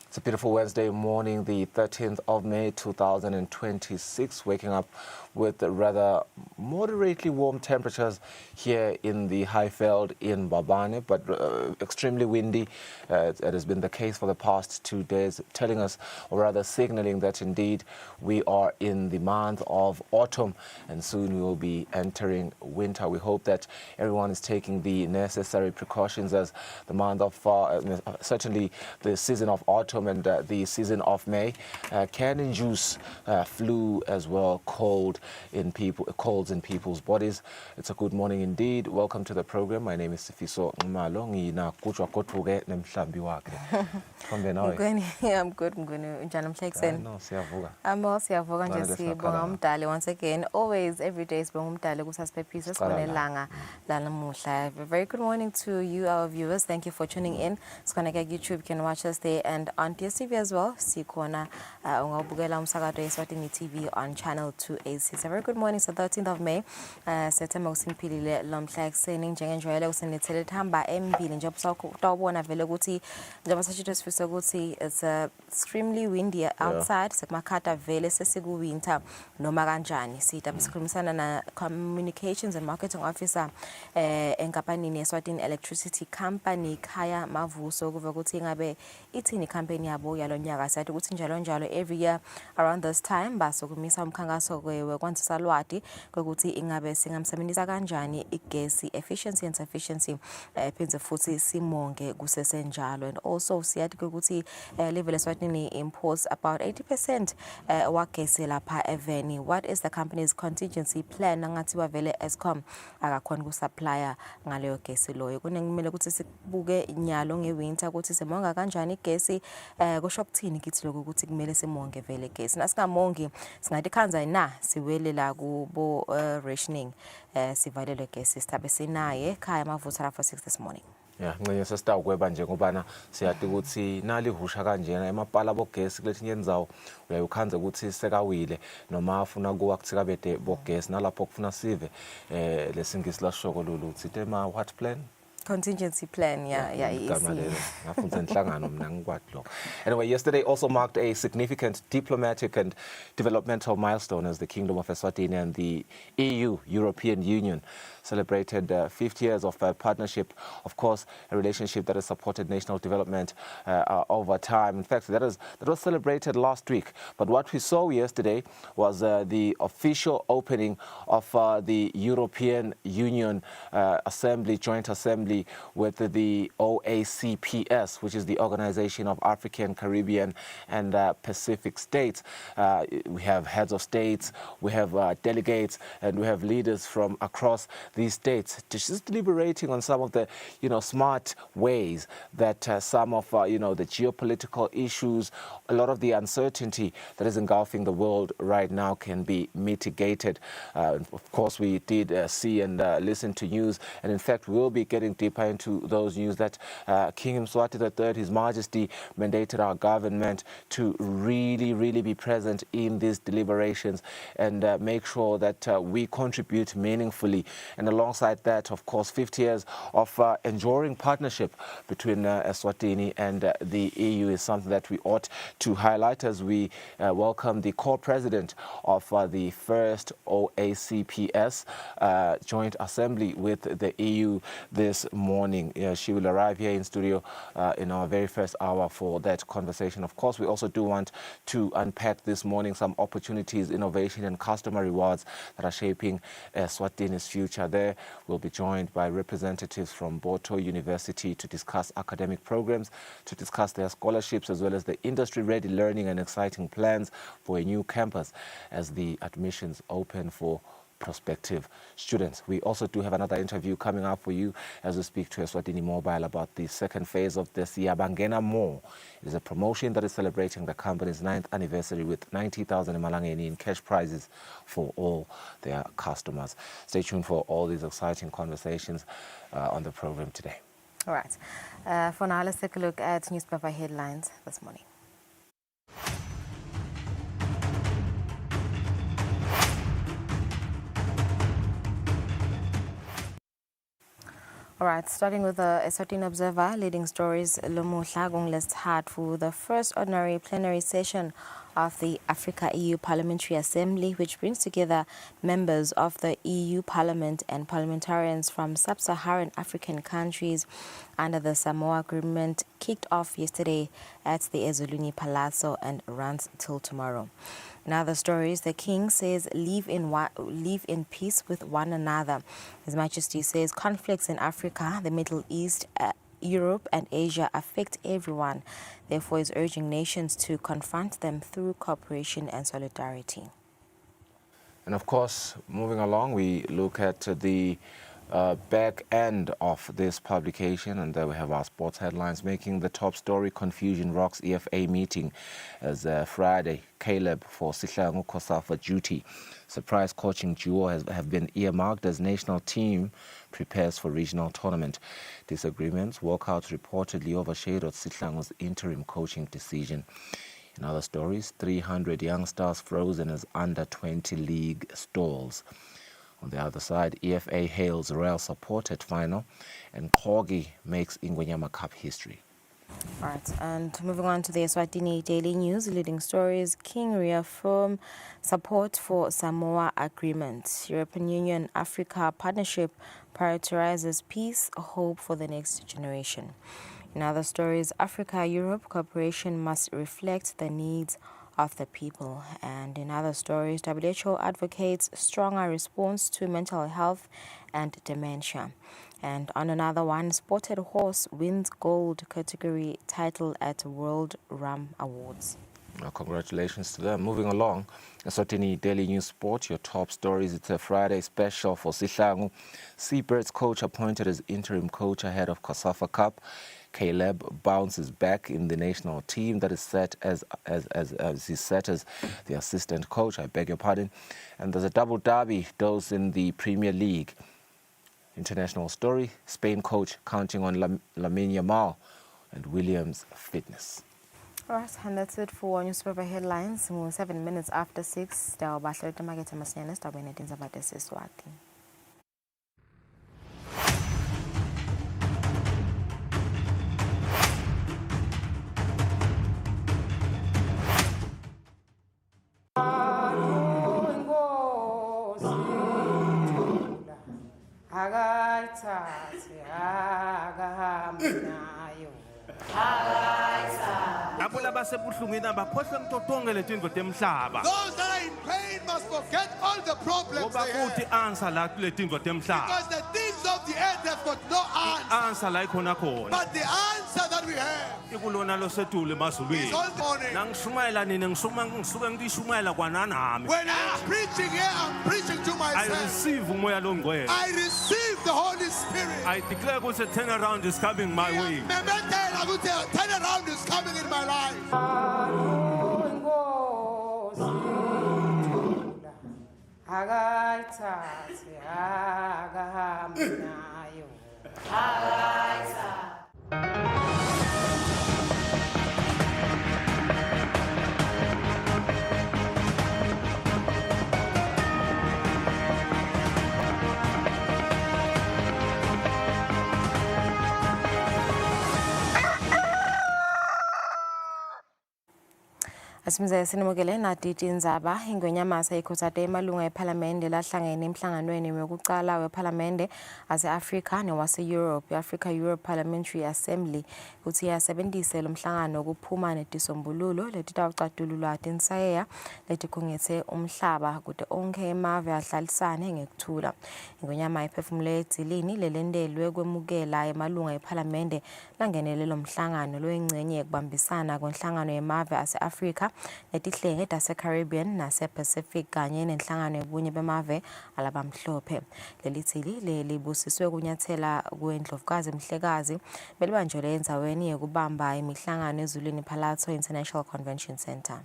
It's a beautiful Wednesday morning, the 13th of May 2026, waking up with rather moderately warm temperatures here in the Highveld in Babane, but extremely windy. It has been the case for the past 2 days, telling us, or rather signaling that indeed we are in the month of autumn and soon we will be entering winter. We hope that everyone is taking the necessary precautions as the month of, certainly the season of autumn and the season of May can induce flu as well, colds in people's bodies. It's a good morning indeed. Welcome to the program. My name is Sifiso Ngumalo. Ngina kutshwa kodvuke nemhlambi wakhe. Khombe nawe. I'm good. Unjani mhlekiseni? No, siyavuka. Well, siyavuka nje sibonga umdali once again. Always every day sibonga umdali kusasiphephisa sibone langa lanamuhla. Very good morning to you, our viewers. Thank you for tuning in. Sikhona ke YouTube, you can watch us there, and on DSTV as well. Sikhona ungabukela umsakazo Eswatini TV on channel 286. A very good morning. So 13th of May. Sethemba usimphilile lomhlekiseni njengenjwayele usinethele thamba embili nje usawubona vele ukuthi njengoba sashito sifisa ukuthi it's extremely windy outside. Sekumakhatha vele sesiku winter noma kanjani. Sitaba sikhulumisana na communications and marketing officer enkampanini Eswatini Electricity Company Khaya Mavuso kuva ukuthi ngabe ithini campaign yabo yalonyaka. Sathi ukuthi njalo every year around this time basokumisa umkhankaso wekwanzisa lwati ukuthi ingabe singamsebenzisa kanjani igesi efficiency and sufficiency phenze futhi simonge kusesenjalo. And also siyathi ukuthi level Eswatini imports about 80% wagesi lapha eveni. What is the company's contingency plan? Nangathiwa vele Eskom akakhona ukusupplier ngaleyo gesi loyo. Kunemele ukuthi sibuke nyalo ngewinter ukuthi simonga kanjani igesi. Kusho kuthini kithi lokho ukuthi kumele simonge vele igesi. Nasingamongi singathi khanza na siwele la kubo rationing sivalelwe gesi sithabe sinaye Khaya Mavuso for 6 this morning. Yeah, ngeke sesitawukweba nje ngobana siyathi ukuthi nali husha kanjena emapala bogesi kulethi indzawo uyayukhanza ukuthi sekawile noma afuna kuwa kuthika bede bogesi nalapho kufuna sive lesingisi lashoko lolu sitema what plan? Contingency plan, Anyway, yesterday also marked a significant diplomatic and developmental milestone as the Kingdom of Eswatini and the EU, European Union, celebrated 50 years of partnership. Of course, a relationship that has supported national development over time. In fact, that was celebrated last week. But what we saw yesterday was the official opening of the European Union Joint Assembly with the OACPS, which is the Organization of African, Caribbean and Pacific States. We have heads of states, we have delegates, and we have leaders from across these states just deliberating on some of the smart ways that some of the geopolitical issues, a lot of the uncertainty that is engulfing the world right now can be mitigated. Of course, we did see and listen to news, and in fact we'll be getting deeper into those news that King Mswati III, His Majesty, mandated our government to really be present in these deliberations and make sure that we contribute meaningfully. And alongside that, of course, 50 years of enduring partnership between Eswatini and the EU is something that we ought to highlight as we welcome the co-president of the first OACPS Joint Assembly with the EU this morning. She will arrive here in studio in our very first hour for that conversation. Of course, we also do want to unpack this morning some opportunities, innovation and customer rewards that are shaping Eswatini's future. there. We'll be joined by representatives from Boto University to discuss academic programs, to discuss their scholarships, as well as the industry-ready learning and exciting plans for a new campus as the admissions open for prospective students. We also do have another interview coming up for you as we speak to Eswatini Mobile about the second phase of the Siyabangena More. It is a promotion that is celebrating the company's 9th anniversary with 90,000 Malangeni in cash prizes for all their customers. Stay tuned for all these exciting conversations on the program today. All right. For now, let's take a look at newspaper headlines this morning. All right, starting with the Eswatini Observer, leading stories, Lomuhla lists hard for the first ordinary plenary session of the Africa-EU Parliamentary Assembly, which brings together members of the EU Parliament and parliamentarians from sub-Saharan African countries under the Samoa Agreement, kicked off yesterday at the Eswatini Palazzo and runs till tomorrow. In other stories, the king says live in peace with one another. His Majesty says conflicts in Africa, the Middle East, Europe and Asia affect everyone. Therefore, is urging nations to confront them through cooperation and solidarity. And of course, moving along, we look at the back end of this publication, and there we have our sports headlines making the top story. Confusion rocks EFA meeting as Friday Caleb for Sihlangu Kosafa duty. Surprise coaching duo have been earmarked as national team prepares for regional tournament. Disagreements, walkouts reportedly overshadowed Sihlangu's interim coaching decision. In other stories, 300 young stars frozen as under-20 league stalls. On the other side, EFA hails Royal-supported final, and Kogi makes Ingwenyama Cup history. All right, and moving on to the Eswatini Daily News, leading stories, King reaffirm support for Samoa Agreement. European Union Africa Partnership prioritizes peace, hope for the next generation. In other stories, Africa-Europe cooperation must reflect the needs of the people. And in other stories, WHO advocates stronger response to mental health and dementia. And on another one, Spotted Horse wins gold category title at World Rum Awards. Well, congratulations to them. Moving along, Eswatini Daily News Sport, your top stories. It's a Friday special for Sihlangu. Seabirds coach appointed as interim coach ahead of Kosafa Cup. Caleb bounces back in the national team that is set as he's set as the assistant coach. I beg your pardon. And there's a double derby dose in the Premier League. International story, Spain coach counting on Lamine Yamal and Williams' fitness. All right, and that's it for newspaper headlines. 7 minutes after 6, Those that are in pain must forget all the problems they have. Because the things of the earth have got no answer. But the answer that we have is all morning. When I'm preaching here, I'm preaching to myself. I receive the Holy Spirit. I declare a turnaround is coming my way. Turnaround is coming in my life. Asimze sinimukele naDiti Nzaba Ingwenyama sayikhuthathe emalunga eParliamente lahlangene emhlanganweni wokuqala weParliamente ase-Afrika newase-Europe i-Africa-Europe Parliamentary Assembly ukuthi yasebenzise lo mhlangano ukuphuma nedisombululo letitawucatululwa tinsayeya letikhungethe umhlaba kude onke emave ahlalisane ngekuthula. Ingwenyama iphefumule edzilini lelendelwe kwemukela emalunga eParliamente langenele lo mhlangano loyingcenye ekubambisana kwenhlangano yemave ase-Afrika netihlenge tase-Caribbean nase-Pacific kanye nenhlangano yobunye bemave alabamhlophe. Leli thili libusiswe kunyathela kwendlovukazi Mhlekazi belibanjelwe endzaweni yekubamba imihlangano ezulwini Palazzo International Convention Center.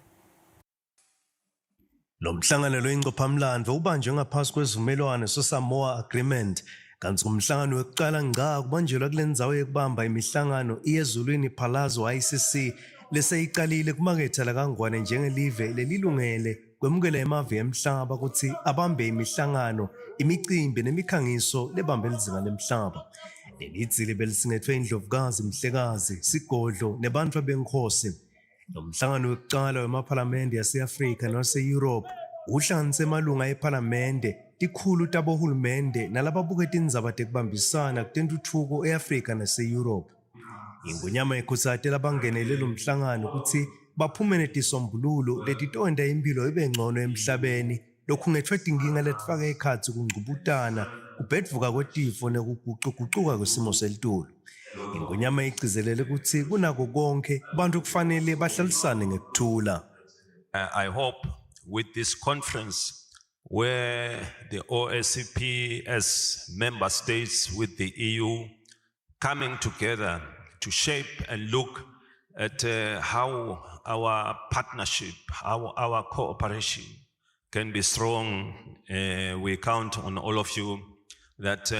Lo mhlangano loyincophamlando ubanjwe ngaphasi kwezivumelwano seSamoa Agreement kanti umhlangano wokuqala ngqa kubanjelwa kule ndzawo yekubamba imihlangano iyezulwini Palazzo ICC leseyiqalile kumaketha la kaNgwane njengelive lelilungele kwemukela emave emhlaba ukuthi abambe imihlangano, imicimbi nemikhangiso lebambe lizinga lemhlaba. Leli dzili belisingethwe indlovukazi Mhlekazi, Sigodlo nebantu abenkhosi. Lo mhlangano wokuqala wemaPhalamende yase-Afrika nase-Europe uhlanganise emalunga ePhalamende, tikhulu tabohulumende nalababuke tindzaba tekubambisana kutentuthuko e-Afrika nase-Europe. Ingwenyama ikhuthathe labangenele lo mhlangano ukuthi baphume netisombululo letitowenta impilo ibe ngcono emhlabeni lokhungethwe tinkinga letifaka ekhatsi kungcubutana, kubhedvuka kwetifo nekuguquguquka kwesimo selitulu. Ingwenyama igcizelele ukuthi kunako konke abantu kufanele bahlalisane ngekuthula. I hope with this conference where the OSCP as member states with the EU coming together to shape and look at how our partnership, our cooperation can be strong. We count on all of you that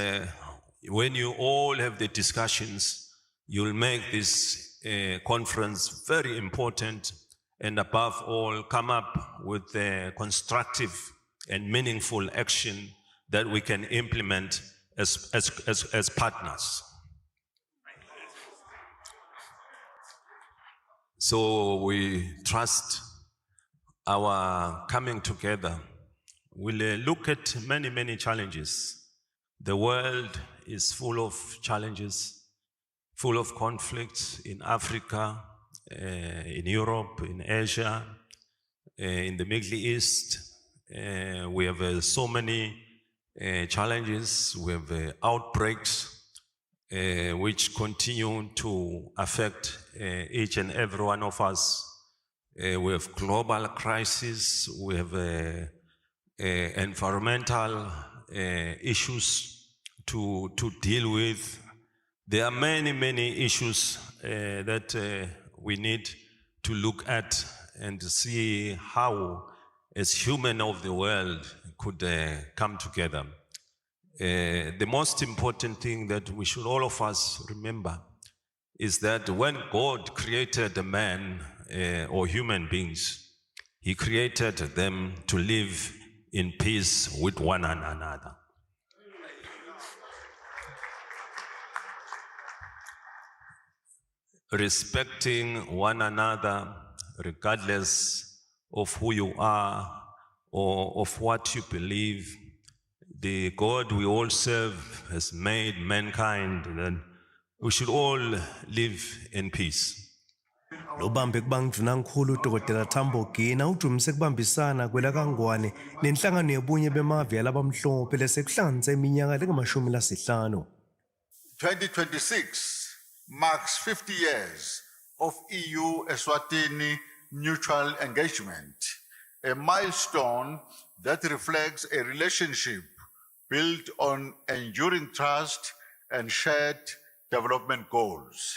when you all have the discussions, you'll make this conference very important and above all come up with constructive and meaningful action that we can implement as partners. So we trust our coming together will look at many challenges. The world is full of challenges, full of conflicts in Africa, in Europe, in Asia, in the Middle East. We have so many challenges. We have outbreaks which continue to affect each and every one of us. We have global crisis, we have environmental issues to deal with. There are many issues that we need to look at and see how, as human of the world, could come together. The most important thing that we should all of us remember is that when God created a man or human beings, He created them to live in peace with one another. Respecting one another regardless of who you are or of what you believe. The God we all serve has made mankind, and we should all live in peace. Lobambe kubangivuna nkhulu uDokotela Tambo Gina udumise kubambisana kwela kaNgwane nenhlangano yobunye bemave alabamhlophe lesekuhlanganise iminyaka lengamashumi lasihlanu. 2026 marks 50 years of EU-Eswatini mutual engagement, a milestone that reflects a relationship built on enduring trust and shared development goals.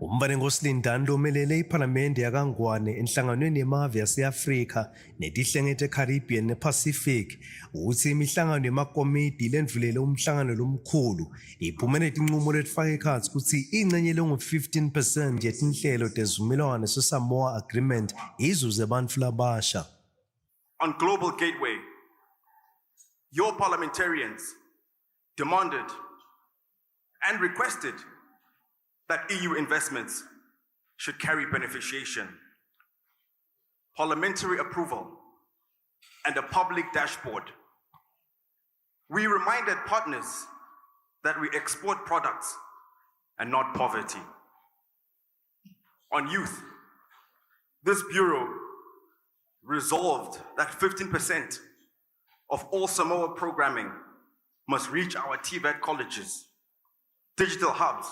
Umbane ngosilindani lomelele iPhalamende yakaNgwane enhlanganweni yemave yase-Afrika netihlenge te-Caribbean ne-Pacific ukuthi imihlangano yemakomidi lendvulele umhlangano lomkhulu iphume netinqumo letifaka ekhatsi ukuthi ingcenye lengu-15% yetinhlelo tezivumelwano seSamoa Agreement izuze bantfu labasha. On Global Gateway, your parliamentarians demanded and requested that EU investments should carry beneficiation parliamentary approval, and a public dashboard. We reminded partners that we export products and not poverty. On youth, this bureau resolved that 15% of all Samoa programming must reach our TVET colleges, digital hubs,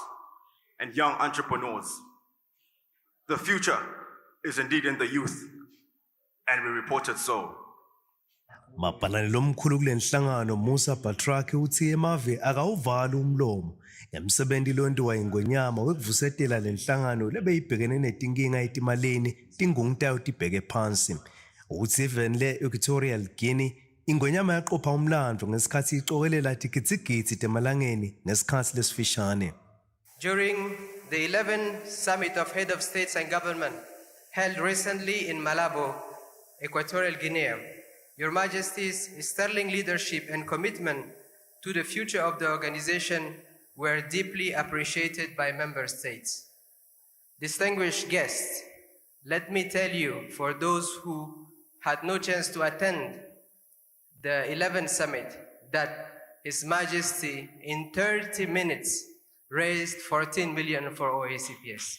and young entrepreneurs. The future is indeed in the youth, and we reported so. Mabhalane lomkhulu kule nhlangano Musa Batraki uthi emave akawuvala umlomo ngemsebenzi londiwa Ingwenyama wekuvusetela le nhlangano lebeyibhekene netinkinga etimaleni tingungtayo tibheke phansi. Uthi even le Equatorial Guinea Ingwenyama yaqopha umlando ngesikhathi icokelela tikitsigitsi temalangeni ngesikhathi lesifishane. During the 11th Summit of Head of States and Government held recently in Malabo, Equatorial Guinea, Your Majesty's sterling leadership and commitment to the future of the organization were deeply appreciated by member states. Distinguished guests, let me tell you, for those who had no chance to attend the 11th summit, that His Majesty in 30 minutes raised 14 million for OACPS.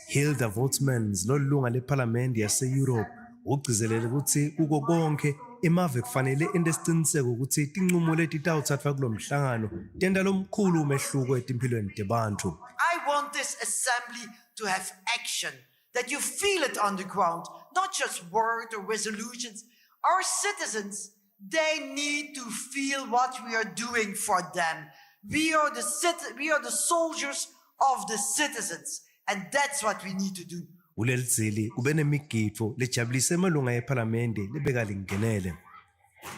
Hilde Vautmans lolunga leParliament yase-Europe ugcizelele ukuthi kuko konke emave kufanele endesiqiniseko ukuthi tinqumo leti tawuthathwa kulo mhlangano tenda lomkhulu umehluko etimpilweni tebantu. I want this assembly to have action, that you feel it on the ground, not just words or resolutions. Our citizens, they need to feel what we are doing for them. We are the soldiers of the citizens, and that's what we need to do. Ulelzili kube nemigidvo lejabulise emalunga eParliament lebeka lingenele.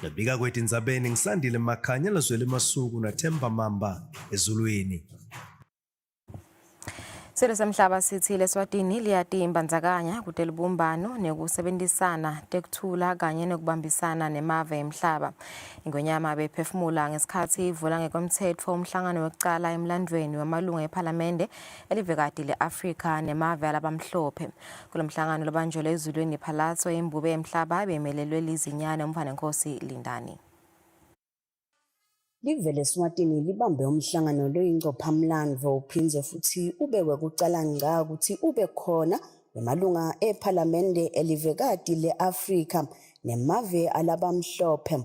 Labika kwethi indzabeni ngisandile makhanya lazwele masuku naThemba Mamba ezulwini. Silo semhlaba sithi Eswatini liyatimba ndzakanya kutela ubumbano nekusebenzisana tekuthula kanye nekubambisana nemave emhlaba. Ingwenyama bephefumula ngesikhathi ivula ngekomthetho umhlangano wekucala emlandweni wamalunga eParliament elivekati leAfrika nemave alabamhlophe. Kulomhlangano lobanjole ezulwini Palazzo imbube emhlaba bemelelwe lizinyane umfanenkosi Lindani. Livele Eswatini libambe umhlangano loyingcophamlando uphindze futhi ubekwe kucala nga ukuthi ube khona emalunga eParliament elivekati leAfrika nemave alabamhlophe.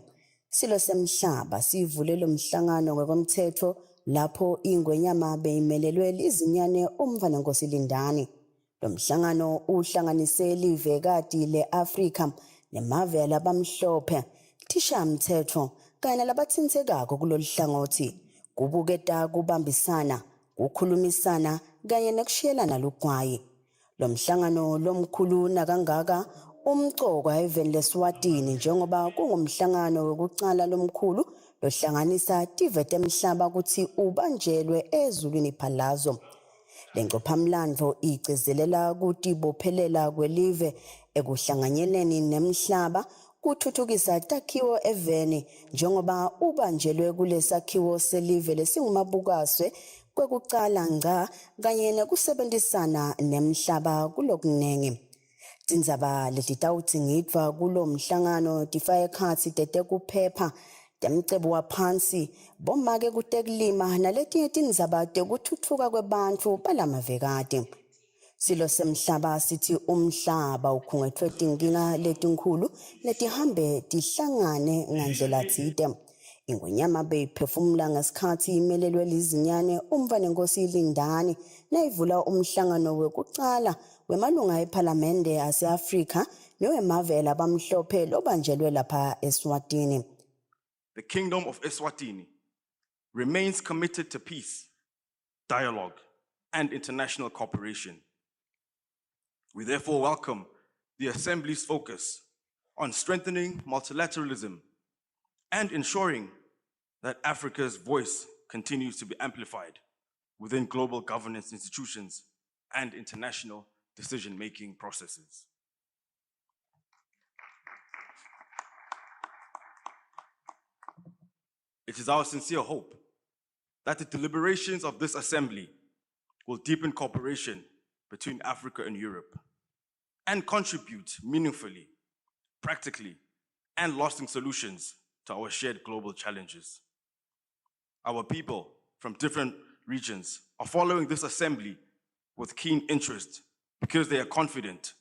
Silo semhlaba sivulelo umhlangano ngokomthetho lapho Ingwenyama beyimelelwe lizinyane umfanenkosi Lindani. Lo mhlangano uhlanganise livekati leAfrika nemave alabamhlophe. Thisha mthetho kanye labathintekako kulolu hlangothi kubuketa kubambisana ukukhulumisana kanye nekushiyelana lugwayi. Lo mhlangano lomkhulu nakangaka umcoko even leSwatini njengoba kungumhlangano wokucala lomkhulu lohlanganisa TVET emhlaba ukuthi ubanjelwe ezulwini Palazzo. Lengcophamlando igcizelela ukuthi bophelela kwelive ekuhlanganyeleni nemhlaba kuthuthukisa takhiwo eveni njengoba ubanjelwe kulesakhiwo selive lesingumabukaswe kwekucala nga kanye nekusebenzisana nemhlaba kulokunenge. Tindzaba letitawudzingidvwa kulo mhlangano tifake ekhatsi tetekuphepha temcebo waphansi bomake kutekulima naletinye tindzaba tekutfutfuka kwebantfu balamavekati. Silo semhlaba sithi umhlaba ukhungethwe tinkinga letinkhulu letihambe tihlangane ngandlela tsite. Ingwenyama beyiphefumula ngesikhathi imelelwe lizinyane umfanenkosi Lindani nayivula umhlangano wekucala wemalunga eParliament ase-Afrika nowemave alabamhlophe lobanjelwe lapha Eswatini. The Kingdom of Eswatini remains committed to peace, dialogue, and international cooperation. We therefore welcome the Assembly's focus on strengthening multilateralism and ensuring that Africa's voice continues to be amplified within global governance institutions and international decision-making processes. It is our sincere hope that the deliberations of this Assembly will deepen cooperation between Africa and Europe and contribute meaningfully, practically, and lasting solutions to our shared global challenges. Our people from different regions are following this assembly with keen interest because they are confident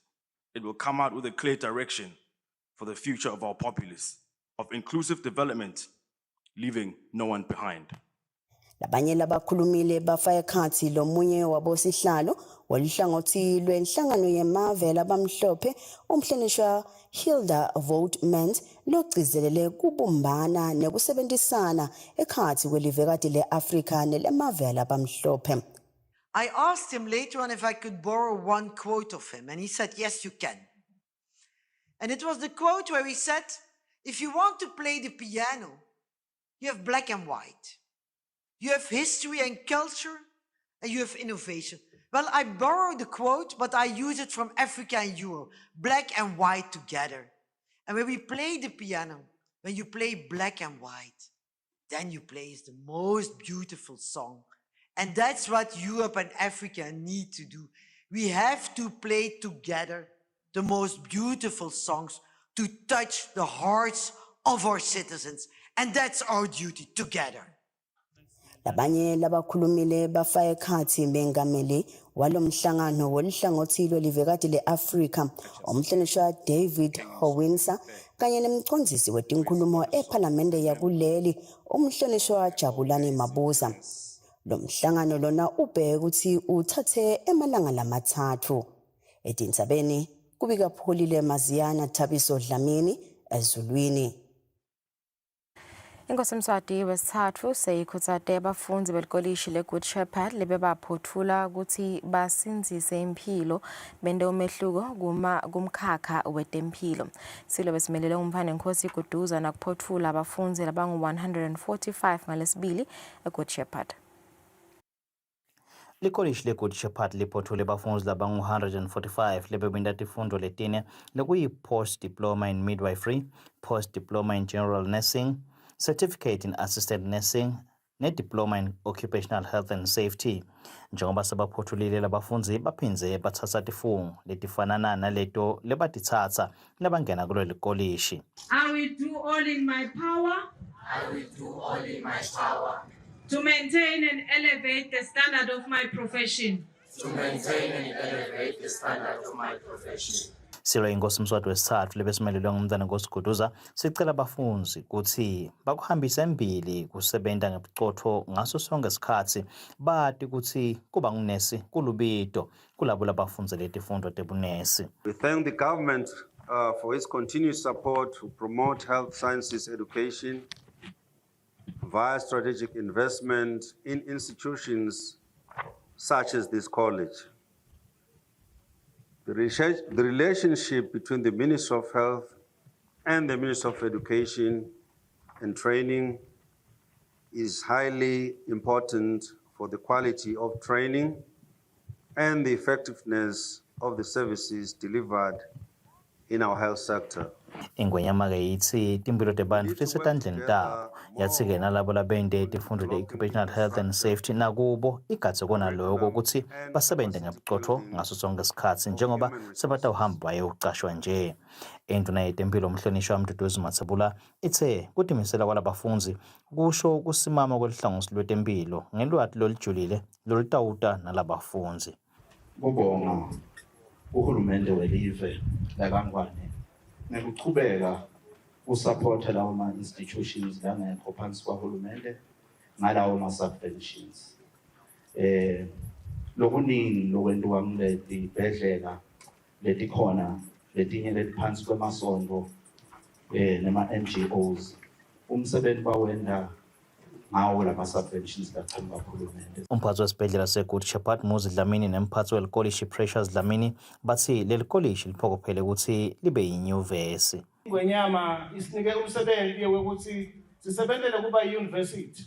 it will come out with a clear direction for the future of our populace, of inclusive development, leaving no one behind. Labanye labakhulumile bafaya ekhathi lo munye wabosihlalo walihlangothi lwenhlangano yemave labamhlophe umhlonishwa Hilde Vautmans logcizelele kubumbana nekusebenzisana ekhathi kwelivekati leAfrika nelemave labamhlophe. I asked him later on if I could borrow one quote of him, and he said, yes, you can. And it was the quote where he said, if you want to play the piano, you have black and white. You have history and culture, and you have innovation. Well, I borrowed the quote, but I use it from Africa and Europe, black and white together. And when we play the piano, when you play black and white, then you play the most beautiful song. And that's what Europe and Africa need to do. We have to play together the most beautiful songs to touch the hearts of our citizens. And that's our duty together. Labanye labakhulumile bafaya ekhathi mengameli walomhlangano walihlangothi lwelivekati leAfrika umhlonishwa David Howinsa kanye nemcondzisi wetinkhulumo eParliamentary yakuleli umhlonishwa Jabulani Mabuza. Lo mhlangano lona ubheke ukuthi uthathe emalanga lamathathu. Edintsabeni kubika Pholile Maziyana Thabiso Dlamini ezulwini. Inkosi Mswati wesithathu seyikhuthaze abafundi belikolishi leGood Shepherd lebebaphothula ukuthi basinzise impilo bende umehluko kumkhakha wetempilo. Silo besimelele umphane Nkosi Guduza nakuphothula abafundi labangu-145 ngalesibili eGood Shepherd. Likolishi leGood Shepherd liphothule abafundi labangu-145 lebebinda tifundo letine lokuyi-post diploma in midwifery, post diploma in general nursing, certificate in assisted nursing ne-diploma in occupational health and safety. Njengoba sebaphothulile labafundi baphinze bathatha tifungo letifanana naleto lebatithatha nabangena kulo likolishi. I will do all in my power. I will do all in my power. To maintain and elevate the standard of my profession. To maintain and elevate the standard of my profession. Silo Inkosi Mswati wesithathu lebesimelelwe ngumntana Nkosi Guduza sicela abafundi ukuthi bakuhambise embili kusebenza ngebucotho ngaso sonke isikhathi bati ukuthi kuba ngunesi kulubito kulabo labafundi letifundo tebunesi. We thank the government for its continued support to promote health sciences education via strategic investment in institutions such as this college. The relationship between the Ministry of Health and the Ministry of Education and Training is highly important for the quality of training and the effectiveness of the services delivered in our health sector. Ingwenyama yithi timpilo tebantfu tisetandleni tabo yatsike nalabo labende tifundo le-occupational health and safety nakubo igatse kona lokho ukuthi basebenze ngebucotho ngaso sonke isikhathi njengoba sebatawuhamba bayocashwa nje. Induna yetempilo umhlonishwa Mduduzi Mathebula ithe kutimisela kwalabafundi kusho kusimama kwelihlangosi lwetempilo ngelwati lolijulile lolutawuta nalabafundi. Kubonga uhulumende welive lakangwane nekuchubeka usupporta lawo ma-institutions langekho phansi kwahulumende ngalawo ma-subventions. Lokuningi lokwentiwa kuletibhedlela letikhona letinye letiphansi kwemasonto nema-NGOs umsebenzi bawenda ngawo lama-subventions laqhamuka kuhulumende. Umphathi wesibhedlela seGood Shepherd Muzi Dlamini nemphathi welikolishi Precious Dlamini bathi leli kolishi liphokophele ukuthi libe yinyuvesi. Ingwenyama isinike umsebenzi wekuthi sisebenzele kuba yi-university.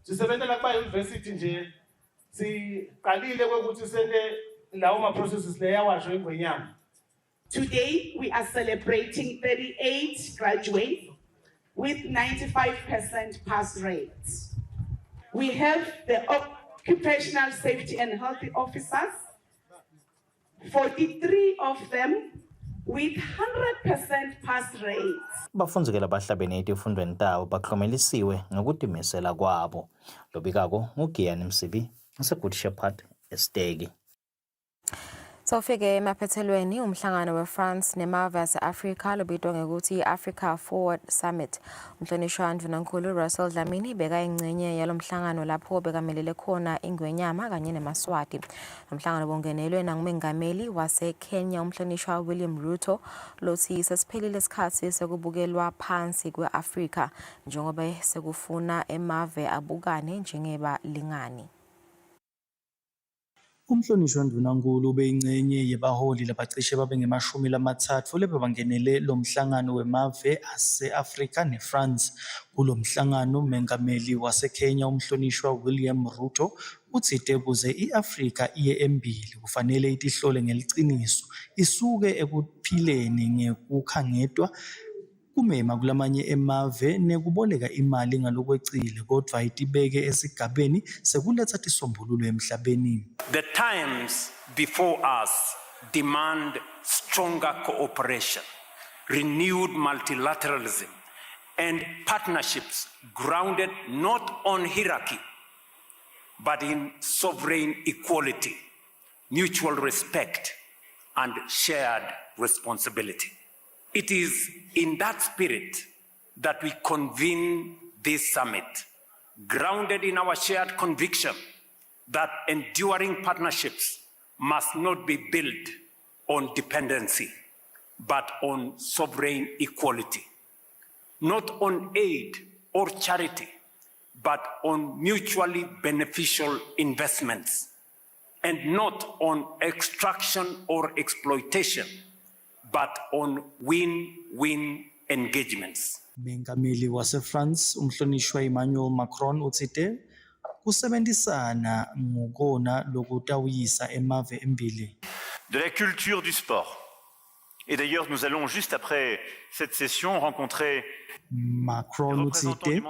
Sisebenzela kuba yi-university nje siqalile kwekuthi sente lawo ma-processes leyawasho Ingwenyama. Today we are celebrating 38 graduates with 95% pass rates. We have the occupational safety and health officers 43 of them with 100% pass rates. Bafundzi labahlabene etifundweni tawo baklomelisiwe ngokudimisela kwabo. Lobikako nguGiyani Msibi ngaseGood Shepherd Estegi. Sofike emaphethelweni umhlangano weFrance nemave ase-Afrika lobitwa ngokuthi i-Africa Forward Summit. Umhlonishwa Ndvunankhulu Russell Dlamini beka ingcenye yalomhlangano lapho bekamelele khona Ingwenyama kanye neMaswati. Umhlangano bongenelwe nangumengameli waseKenya umhlonishwa William Ruto lothi sesiphelile isikhathi sekubukelwa phansi kwe-Afrika njengoba sekufuna emave abukane njengebalingani. Umhlonishwa Ndvunankhulu ubeyingcenye yebaholi labacishe babe nge-30 lebebangenele lo mhlangano wemave ase-Afrika neFrance. Kulo mhlangano umengameli waseKenya umhlonishwa William Ruto uthi ukuze i-Afrika iye embili kufanele itihlole ngeliciniso isuke ekuphileni ngekukhangetwa kumema kulamanye emave nekuboleka imali ngalokwecile kodwa itibeke esigabeni sekuletha tisombululo emhlabeni. The times before us demand stronger cooperation, renewed multilateralism, and partnerships grounded not on hierarchy, but in sovereign equality, mutual respect, and shared responsibility. It is in that spirit that we convene this summit, grounded in our shared conviction that enduring partnerships must not be built on dependency, but on sovereign equality, not on aid or charity, but on mutually beneficial investments, and not on extraction or exploitation, but on win-win engagements. Mengameli waseFrance umhlonishwa Emmanuel Macron uthi kusebenzisana ngokona lokutawuyisa emave embili. De la culture du sport. Et d'ailleurs, nous allons juste après cette session rencontrer Macron uthi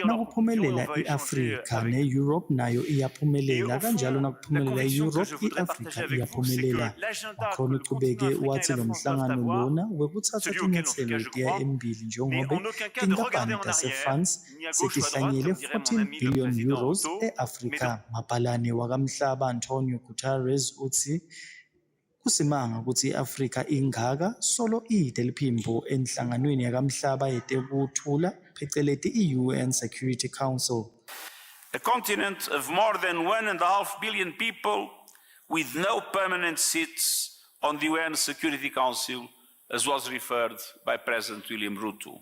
nakuphumelela i-Afrika ne-Europe nayo iyaphumelela kanjalo nakuphumelela i-Europe i-Afrika iyaphumelela. Macron uqhubeke wathi lo mhlangano lona wekuthatha tinyathelo tiya embili njengoba tinkampani tase-France setihlanyele 14 billion euros e-Afrika. Mapalane wakamhlaba Antonio Guterres uthi kusimanga ukuthi i-Afrika ingaka solo ide liphimbo enhlanganweni yakamhlaba yetekuthula pheceleti i-UN Security Council. A continent of more than 1.5 billion people with no permanent seats on the UN Security Council, as was referred by President William Ruto.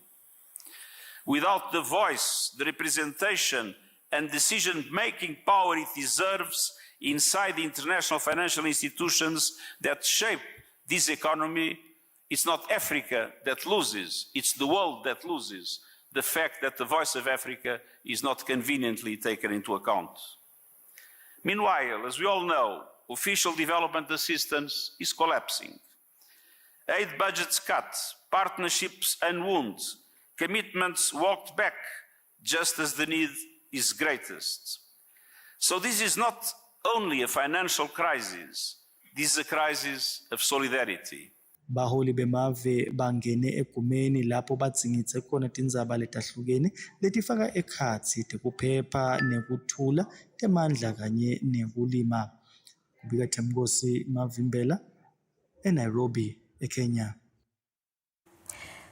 Without the voice, the representation and decision-making power it deserves inside the international financial institutions that shape this economy, it's not Africa that loses, it's the world that loses the fact that the voice of Africa is not conveniently taken into account. Meanwhile, as we all know, official development assistance is collapsing. Aid budgets cut, partnerships unwound, commitments walked back just as the need is greatest. So this is not only a financial crisis, this is a crisis of solidarity. Baholi bemave bangene egumeni lapho batsingitse khona tindzaba letahlukene letifaka ekhatsi tekuphepha nekuthula temandla kanye nekulima. Kubika Themkosi Mavimbela eNairobi, eKenya.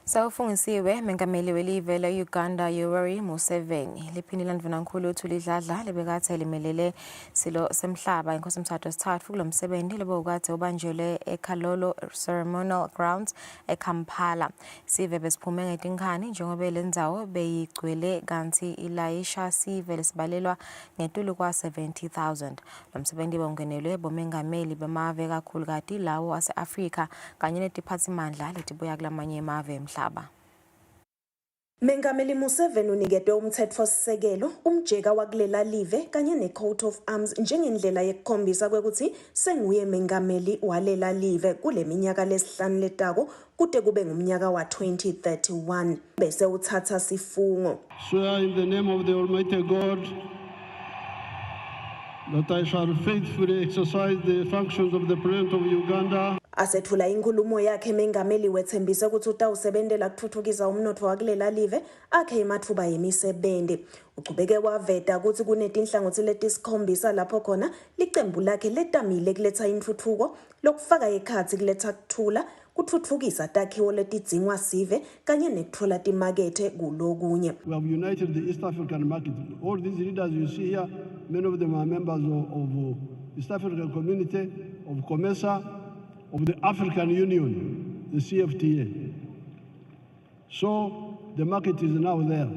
Sawufungisiwe mengameli welive la-Uganda Yoweri Museveni liphindile Ndvunankhulu uthulidladla lebekathe limelele silo semhlaba inkosi mthathu wesithathu kulo msebenzi lebekathe ubanjelwe eKalolo Ceremonial Grounds eKampala. Sive besiphume ngetinkani njengoba lendzawo beyigcwele kanti ilayisha sive lesibalelwa ngetulu kwa 70,000. Lo msebenzi bongenelwe bomengameli bemave kakhulu kati lawo ase-Afrika kanye netiphatsimandla letibuya kulamanye emave emhlaba. Mengameli Museveni uniketwe umthetho-sisekelo umjeka wakulela live kanye ne-coat of arms njengendlela yekukhombisa kwekuthi senguye mengameli walela live kule minyaka lesihlanu letako kude kube ngumnyaka wa 2031 bese uthatha sifungo. Swear in the name of the Almighty God that I shall faithfully exercise the functions of the President of Uganda. Asethula inkulumo yakhe mengameli wethembise ukuthi utawusebentela kuthuthukisa umnotfo wakulela live akhe ematfuba yemisebenzi. Uqhubeke waveta ukuthi kunetinhlangothi letisikhombisa lapho khona licembu lakhe letamile kuletha intuthuko lokufaka ekhatsi kuletha kuthula kuthuthukisa takhiwo letidzingwa sive kanye nekuthola timakethe kulokunye. We have united the East African market. All these leaders you see here, many of them are members of East African Community, of COMESA, of the African Union, the CFTA. So the market is now there.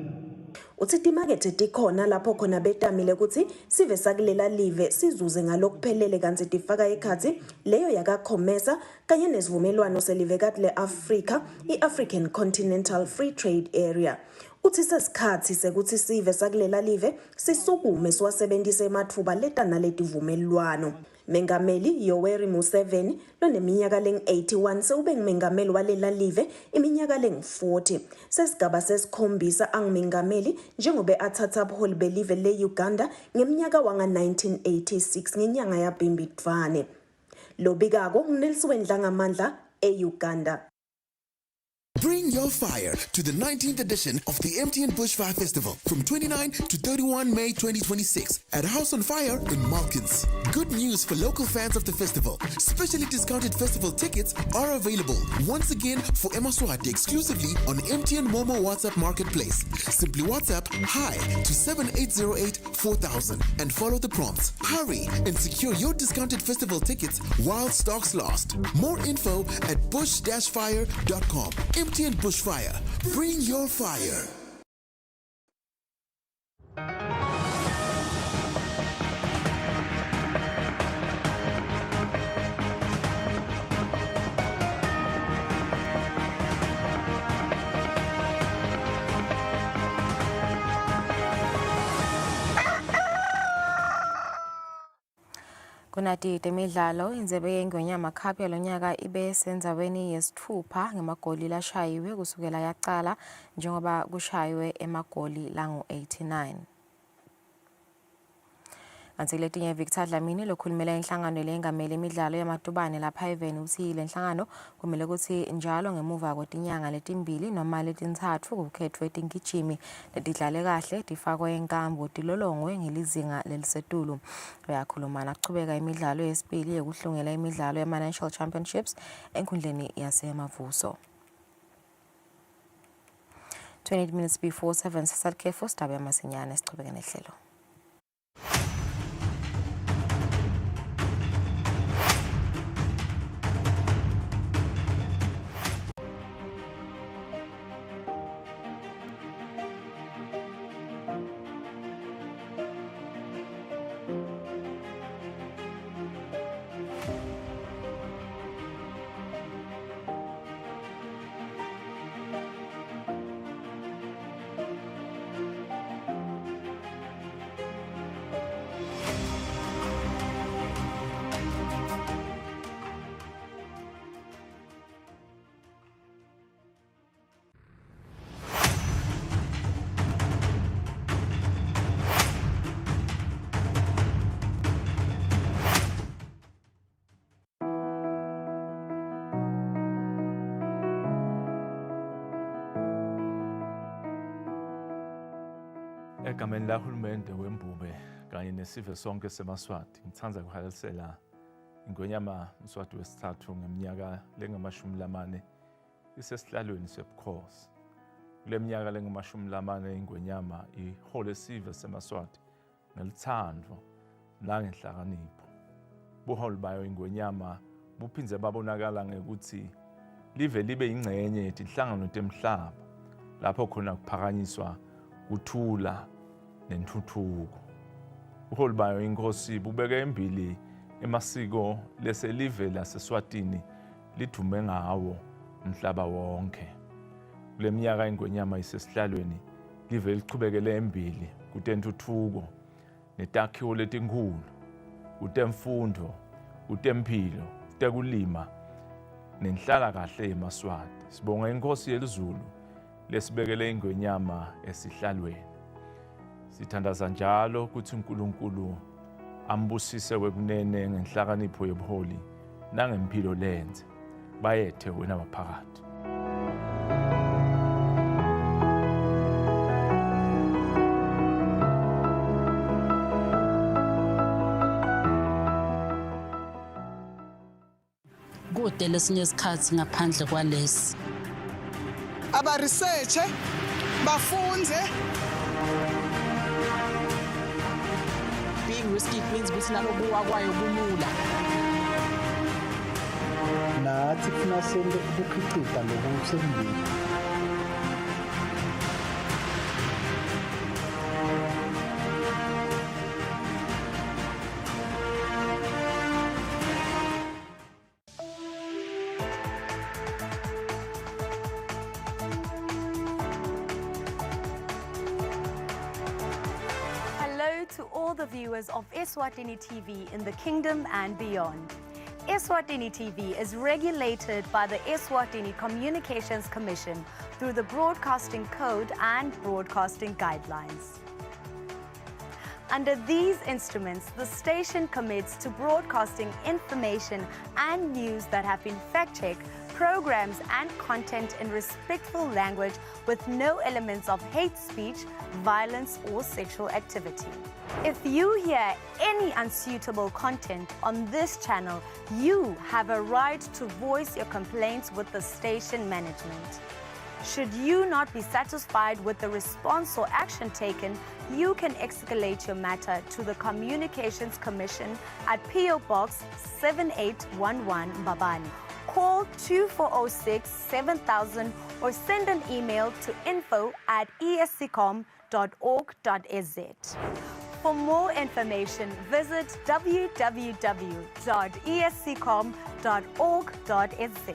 Uthi timakethe tikhona lapho khona betamile ukuthi sive sakulela live sizuze ngalokuphelele kanti tifaka ekhathi leyo yakakhomesa kanye nesivumelwano selivekati le-Africa i-African Continental Free Trade Area. Uthi sesikhathi sekuthi sive sakulela live sisukume siwasebenzise ematfuba letana letivumelwano. Mengameli Yoweri Museveni loneminyaka leng-81 sewube ngumengameli walela live iminyaka leng-40 sesigaba sesikhombisa angumengameli njengobe athatha ubuholi belive le-Uganda ngeminyaka wanga-1986 ngenyanga yaBhimbidvwane. Lobikako nguNelson Dlangamandla e-Uganda. Bring your fire to the 19th edition of the MTN Bushfire Festival from 29 to 31 May 2026 at House on Fire in Malkins. Good news for local fans of the festival. Specially discounted festival tickets are available once again for Eswatini exclusively on MTN Mobile WhatsApp Marketplace. Simply WhatsApp HI to 7808-4000 and follow the prompts. Hurry and secure your discounted festival tickets while stocks last. More info at bush-fire.com. MTN Bushfire. Bring your fire. Kunati temidlalo inzebe yeNgwenyama Cup yalonyaka ibe senzaweni yesithupha ngemagoli lashayiwe kusukela yaqala njengoba kushayiwe emagoli langu-89. Kanti letinye Victor Dlamini lokhulumela inhlangano lengamele imidlalo yamadubane lapha eveni uthi le nhlangano kumele ukuthi njalo ngemuva kwetinyanga letimbili noma letintathu kukhethwe tingijimi letidlale kahle tifakwe enkambo tilolongwe ngelizinga lelisetulu. Uyakhuluma naqhubeka imidlalo yesibili yekuhlungela imidlalo yama-National Championships enkundleni yasemavuso. 28 minutes before 7 sisakhefu sidaba yamasinyane sichubeke nehlelo. Egameni lahulumende wembube kanye nesive sonke semaswati ngithanda ukuhalisela Ingwenyama Mswati wesithathu ngeminyaka lengama-40 isesihlalweni sebukhosi. Kule minyaka lengama-40 Ingwenyama ihole isive semaswati ngelithando nangenhlakanipho. Buholi bayo Ingwenyama buphindze babonakala ngekuthi live libe ingcenye yetinhlangano temhlaba lapho khona kuphakanyiswa kuthula nentuthuko. Ubuholi bayo inkosi bubeke embili emasiko leselive laseSwatini lidume ngawo umhlaba wonke. Kule minyaka Ingwenyama isesihlalweni live lichubekele embili kutentuthuko netakhiwo letinkulu kutemfundo kutempilo kutekulima nenhlala kahle emaswati. Sibonga inkosi yelizulu lesibekele Ingwenyama esihlalweni. Sithandaza njalo ukuthi uNkulunkulu ambusise wekunene ngenhlakanipho yobuholi nangempilo lenze bayethe wena maphakathi. Kude lesinye isikhathi ngaphandle kwalesi. Aba research bafunze. Being risky means ukuthi nalokuwa kwayo kulula. Nathi kufuna sente ukukhicita ngokusembili. To all the viewers of Eswatini TV in the kingdom and beyond. Eswatini TV is regulated by the Eswatini Communications Commission through the Broadcasting Code and Broadcasting Guidelines. Under these instruments, the station commits to broadcasting information and news that have been fact-checked, programs and content in respectful language with no elements of hate speech, violence or sexual activity. If you hear any unsuitable content on this channel, you have a right to voice your complaints with the station management. Should you not be satisfied with the response or action taken, you can escalate your matter to the Communications Commission at PO Box 7811 Mbabane. Call 2406 7000 or send an email to info@esccom.org.za. For more information, visit www.esccom.org.za.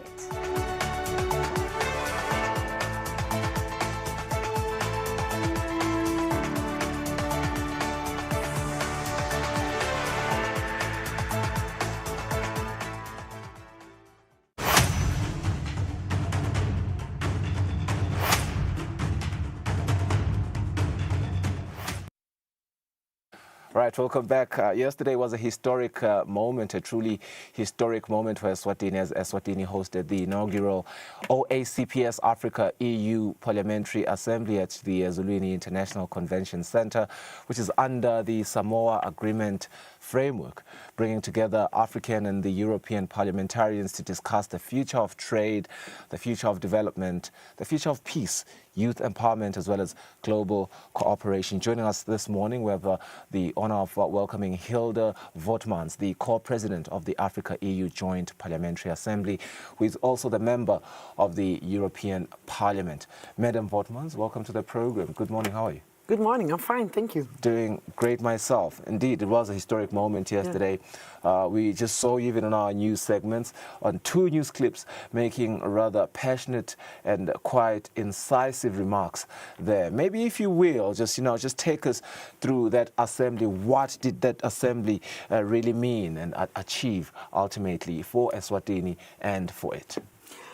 Right, welcome back. Yesterday was a historic moment, a truly historic moment for Eswatini, as Eswatini hosted the inaugural OACPS Africa EU Parliamentary Assembly at the Ezulwini International Convention Center, which is under the Samoa Agreement framework, bringing together African and the European parliamentarians to discuss the future of trade, the future of development, the future of peace, youth empowerment, as well as global cooperation. Joining us this morning, we have the honor of welcoming Hilde Vautmans, the co-president of the Africa-EU Joint Parliamentary Assembly, who is also the member of the European Parliament. Madam Vautmans, welcome to the program. Good morning, how are you? Good morning, I'm fine, thank you. Doing great myself. Indeed, it was a historic moment yesterday. Yeah. We just saw you even in our news segments on 2 news clips making rather passionate and quite incisive remarks there. Maybe if you will, just take us through that assembly. What did that assembly really mean and achieve ultimately for Eswatini and for it?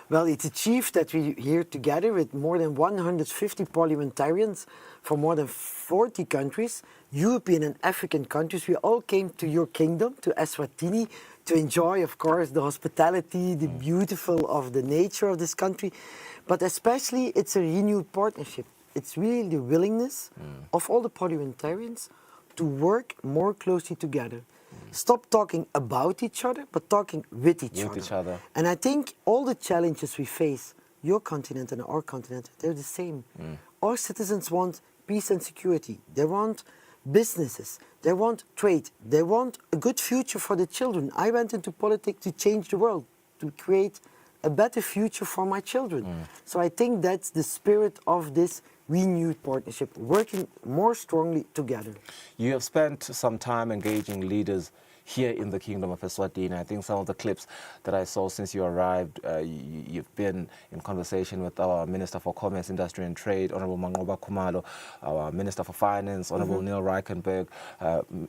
Well, it's achieved that we're here together with more than 150 parliamentarians from more than 40 countries, European and African countries. We all came to your kingdom, to Eswatini, to enjoy, of course, the hospitality, the beautiful of the nature of this country. But especially, it's a renewed partnership. It's really the willingness of all the parliamentarians to work more closely together. Stop talking about each other, but talking with each other. And I think all the challenges we face, your continent and our continent, they're the same. Our citizens want peace and security. They want businesses. They want trade. They want a good future for the children. I went into politics to change the world, to create a better future for my children. So I think that's the spirit of this renewed partnership, working more strongly together. You have spent some time engaging leaders here in the Kingdom of Eswatini. I think some of the clips that I saw since you arrived, you've been in conversation with our Minister for Commerce, Industry and Trade, Honorable Mangoba Khumalo, our Minister for Finance, Honorable Neil Reichenberg,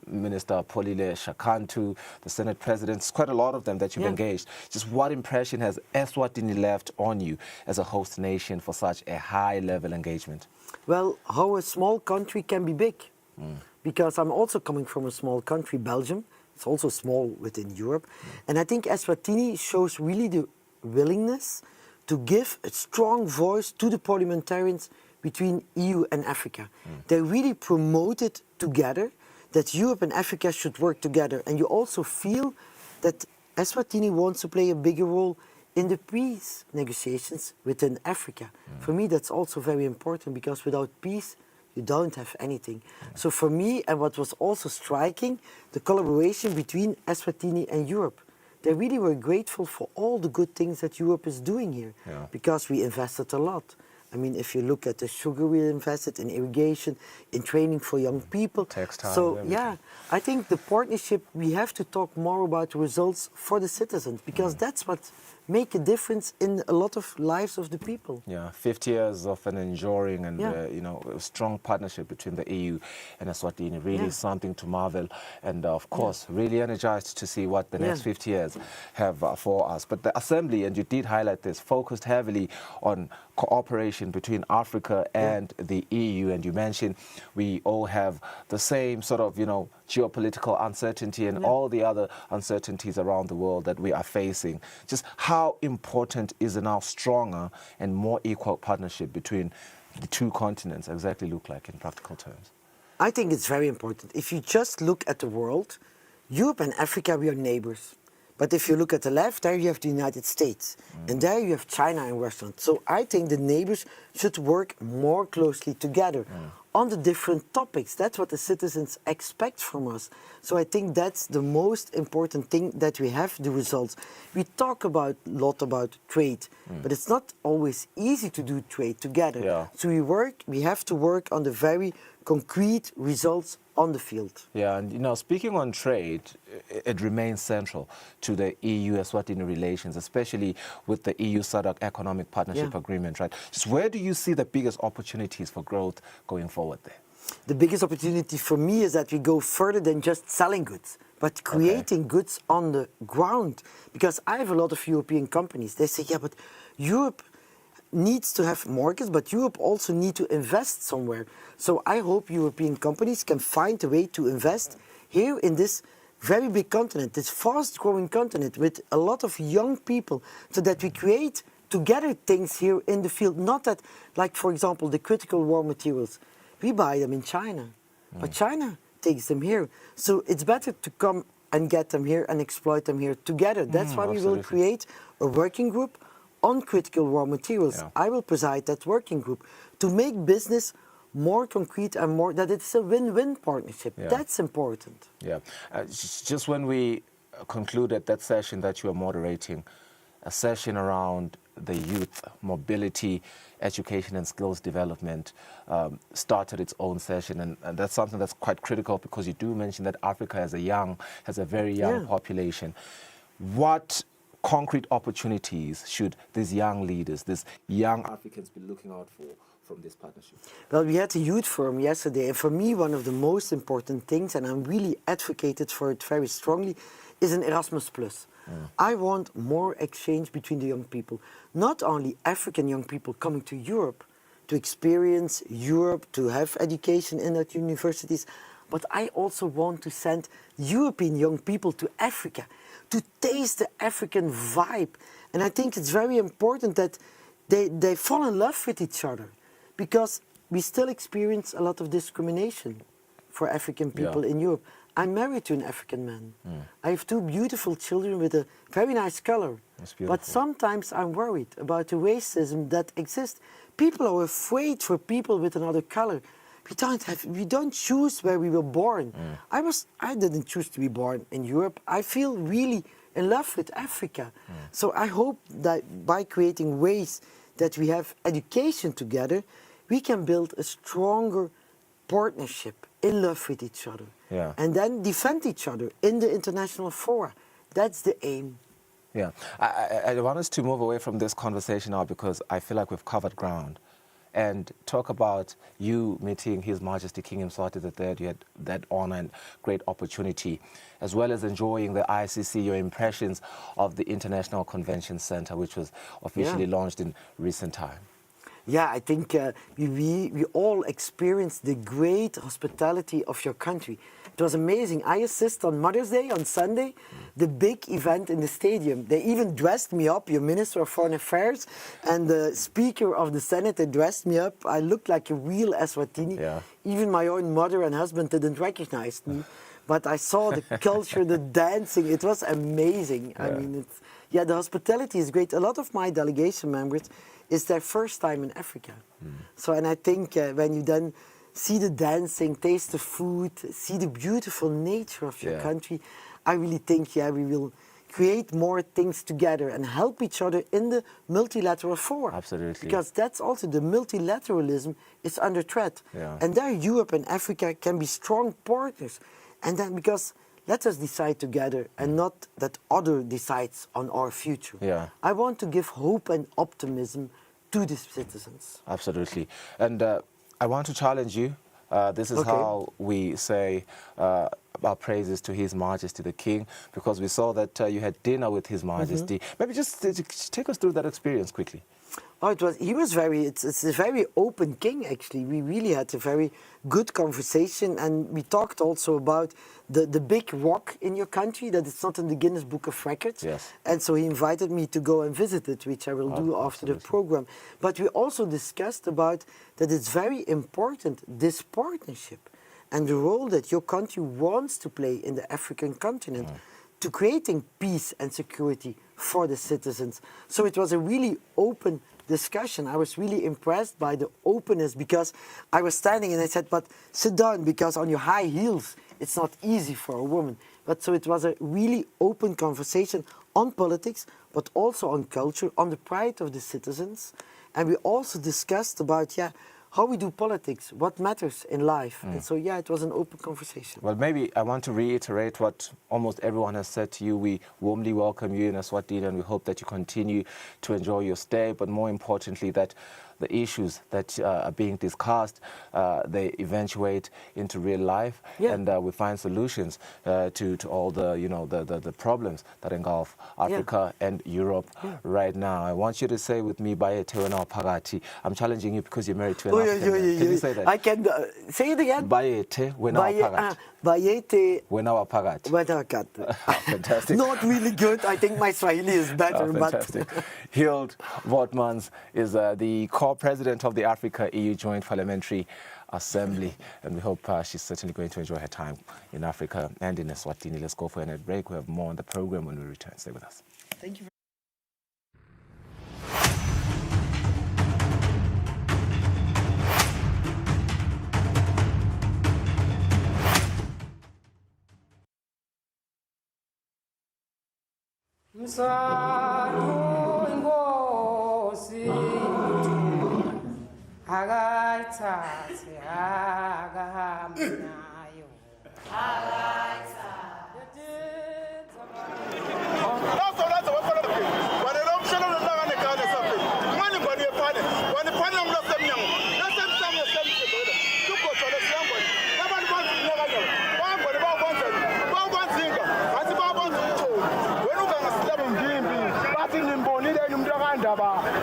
Minister Polile Shakantu, the Senate President. It's quite a lot of them that you've engaged. Just what impression has Eswatini left on you as a host nation for such a high-level engagement? Well, how a small country can be big. because I'm also coming from a small country, Belgium. It's also small within Europe. And I think Eswatini shows really the willingness to give a strong voice to the parliamentarians between EU and Africa. They really promote it together, that Europe and Africa should work together. And you also feel that Eswatini wants to play a bigger role in the peace negotiations within Africa. For me, that's also very important, because without peace, you don't have anything. So for me, and what was also striking, the collaboration between Eswatini and Europe. They really were grateful for all the good things that Europe is doing here, because we invested a lot. I mean, if you look at the sugar we invested in irrigation, in training for young people. Textiles, so, yeah, I think the partnership, we have to talk more about the results for the citizens, because that's what make a difference in a lot of lives of the people. Yeah, 50 years of an enduring and a strong partnership between the EU and Eswatini, really something to marvel, and of course really energized to see what the next 50 years have for us. But the Assembly, and you did highlight this, focused heavily on cooperation between Africa and the EU, and you mentioned we all have the same sort of, geopolitical uncertainty and all the other uncertainties around the world that we are facing. Just how important is a now stronger and more equal partnership between the two continents exactly look like in practical terms? I think it's very important. If you just look at the world, Europe and Africa, we are neighbors. But if you look at the left, there you have the United States. And there you have China and Russia. So I think the neighbors should work more closely together on the different topics. That's what the citizens expect from us. So I think that's the most important thing, that we have the results. We talk a lot about trade, but it's not always easy to do trade together. So we have to work on the very concrete results on the field. Yeah, and speaking on trade, it remains central to the EU-Eswatini relations, especially with the EU-SADC Economic Partnership Agreement, right? Just where do you see the biggest opportunities for growth going forward there? The biggest opportunity for me is that we go further than just selling goods, but creating goods on the ground. Because I have a lot of European companies. They say, yeah, but Europe needs to have markets, but Europe also needs to invest somewhere. So I hope European companies can find a way to invest here in this very big continent, this fast-growing continent with a lot of young people, so that we create together things here in the field. Not that, like, for example, the critical raw materials, we buy them in China, but China takes them here. So it's better to come and get them here and exploit them here together. That's why we will create a working group on critical raw materials. I will preside that working group to make business more concrete and more that it's a win-win partnership. That's important. Yeah. Just when we concluded that session that you are moderating, a session around the youth, mobility, education and skills development, started its own session, and that's something that's quite critical, because you do mention that Africa has a very young population. What concrete opportunities should these young leaders, these young Africans be looking out for from this partnership? Well, we had a youth forum yesterday, and for me one of the most important things, and I'm really advocated for it very strongly, is an Erasmus+. I want more exchange between the young people. Not only African young people coming to Europe to experience Europe, to have education in our universities, but I also want to send European young people to Africa to taste the African vibe. And I think it's very important that they fall in love with each other, because we still experience a lot of discrimination for African people in Europe. I'm married to an African man. I have two beautiful children with a very nice color. But sometimes I'm worried about the racism that exists. People are afraid for people with another color. We don't choose where we were born. I didn't choose to be born in Europe. I feel really in love with Africa. So I hope that by creating ways that we have education together, we can build a stronger partnership, in love with each other, and then defend each other in the international fora. That's the aim. Yeah, I want us to move away from this conversation now, because I feel like we've covered ground, and talk about you meeting His Majesty King Mswati III. You had that honor and great opportunity, as well as enjoying the ICC, your impressions of the International Convention Center, which was officially launched in recent time. Yeah, I think we all experienced the great hospitality of your country. It was amazing. I assist on Mother's Day, on Sunday, the big event in the stadium. They even dressed me up, your Minister of Foreign Affairs and the Speaker of the Senate, they dressed me up. I looked like a real Eswatini. Yeah. Even my own mother and husband didn't recognize me. But I saw the culture, the dancing. It was amazing. Yeah. I mean, the hospitality is great. A lot of my delegation members, it's their first time in Africa. So, and I think when you then see the dancing, taste the food, see the beautiful nature of your country, I really think, we will create more things together and help each other in the multilateral forum. Absolutely. Because that's also the multilateralism is under threat. Yeah. And there Europe and Africa can be strong partners. And then because let us decide together and not that other decides on our future. Yeah. I want to give hope and optimism to the citizens. Absolutely. And I want to challenge you. This is how we say our praises to His Majesty the King, because we saw that you had dinner with His Majesty. Maybe just take us through that experience quickly. Oh, he was it's a very open king, actually. We really had a very good conversation, and we talked also about the big rock in your country, that it's not in the Guinness Book of Records. Yes. And so he invited me to go and visit it, which I will do after the program. But we also discussed about that it's very important, this partnership, and the role that your country wants to play in the African continent to creating peace and security for the citizens. So it was a really open discussion. I was really impressed by the openness, because I was standing and I said, but sit down, because on your high heels, it's not easy for a woman. But so it was a really open conversation on politics, but also on culture, on the pride of the citizens. And we also discussed about, how we do politics, what matters in life. And so, it was an open conversation. Well, maybe I want to reiterate what almost everyone has said to you. We warmly welcome you in Eswatini, and we hope that you continue to enjoy your stay, but more importantly, that the issues that are being discussed, they eventuate into real life, and we find solutions to all the, the problems that engulf Africa and Europe right now. I want you to say with me, Bayete wena waphakathi. I'm challenging you because you're married to an African man. Can you say that? I can say it again. Bayete wena waphakathi. Bayete wena waphakathi. Fantastic. Not really good. I think my Swahili is better. Fantastic. Hilde Vautmans is the co-president of the Africa EU Joint Parliamentary Assembly, and we hope she's certainly going to enjoy her time in Africa and in Eswatini. Let's go for a net break. We have more on the program when we return. Stay with us. Thank you. Akayithathe akahambe nayo.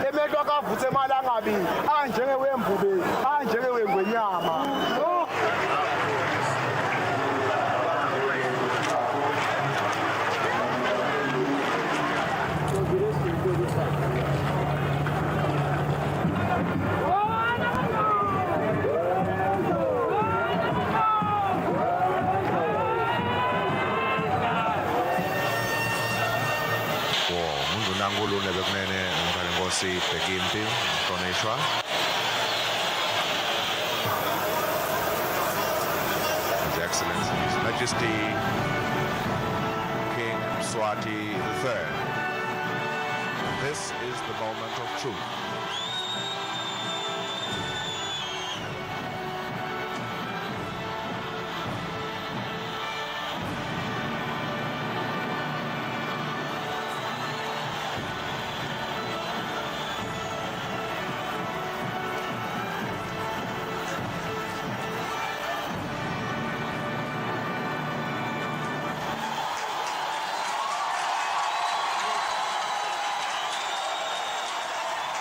Emelo akavuthe malangabi anjenge wembube anjenge wengwenyama. Ngulu nebekunene ngaleNkosi Bhekimpi Hlonishwa. His Excellency, His Majesty King Mswati III. This is the moment of truth.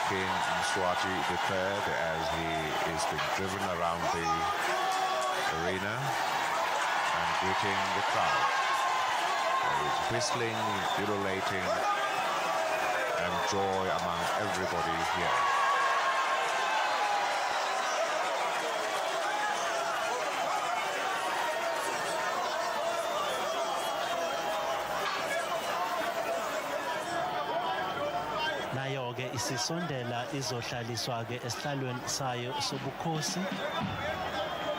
King Mswati declared as he is being driven around the arena and greeting the crowd. He's whistling, ululating, and joy among everybody here. Nayo-ke isisondela izohlaliswa-ke esihlalweni sayo sobukhosi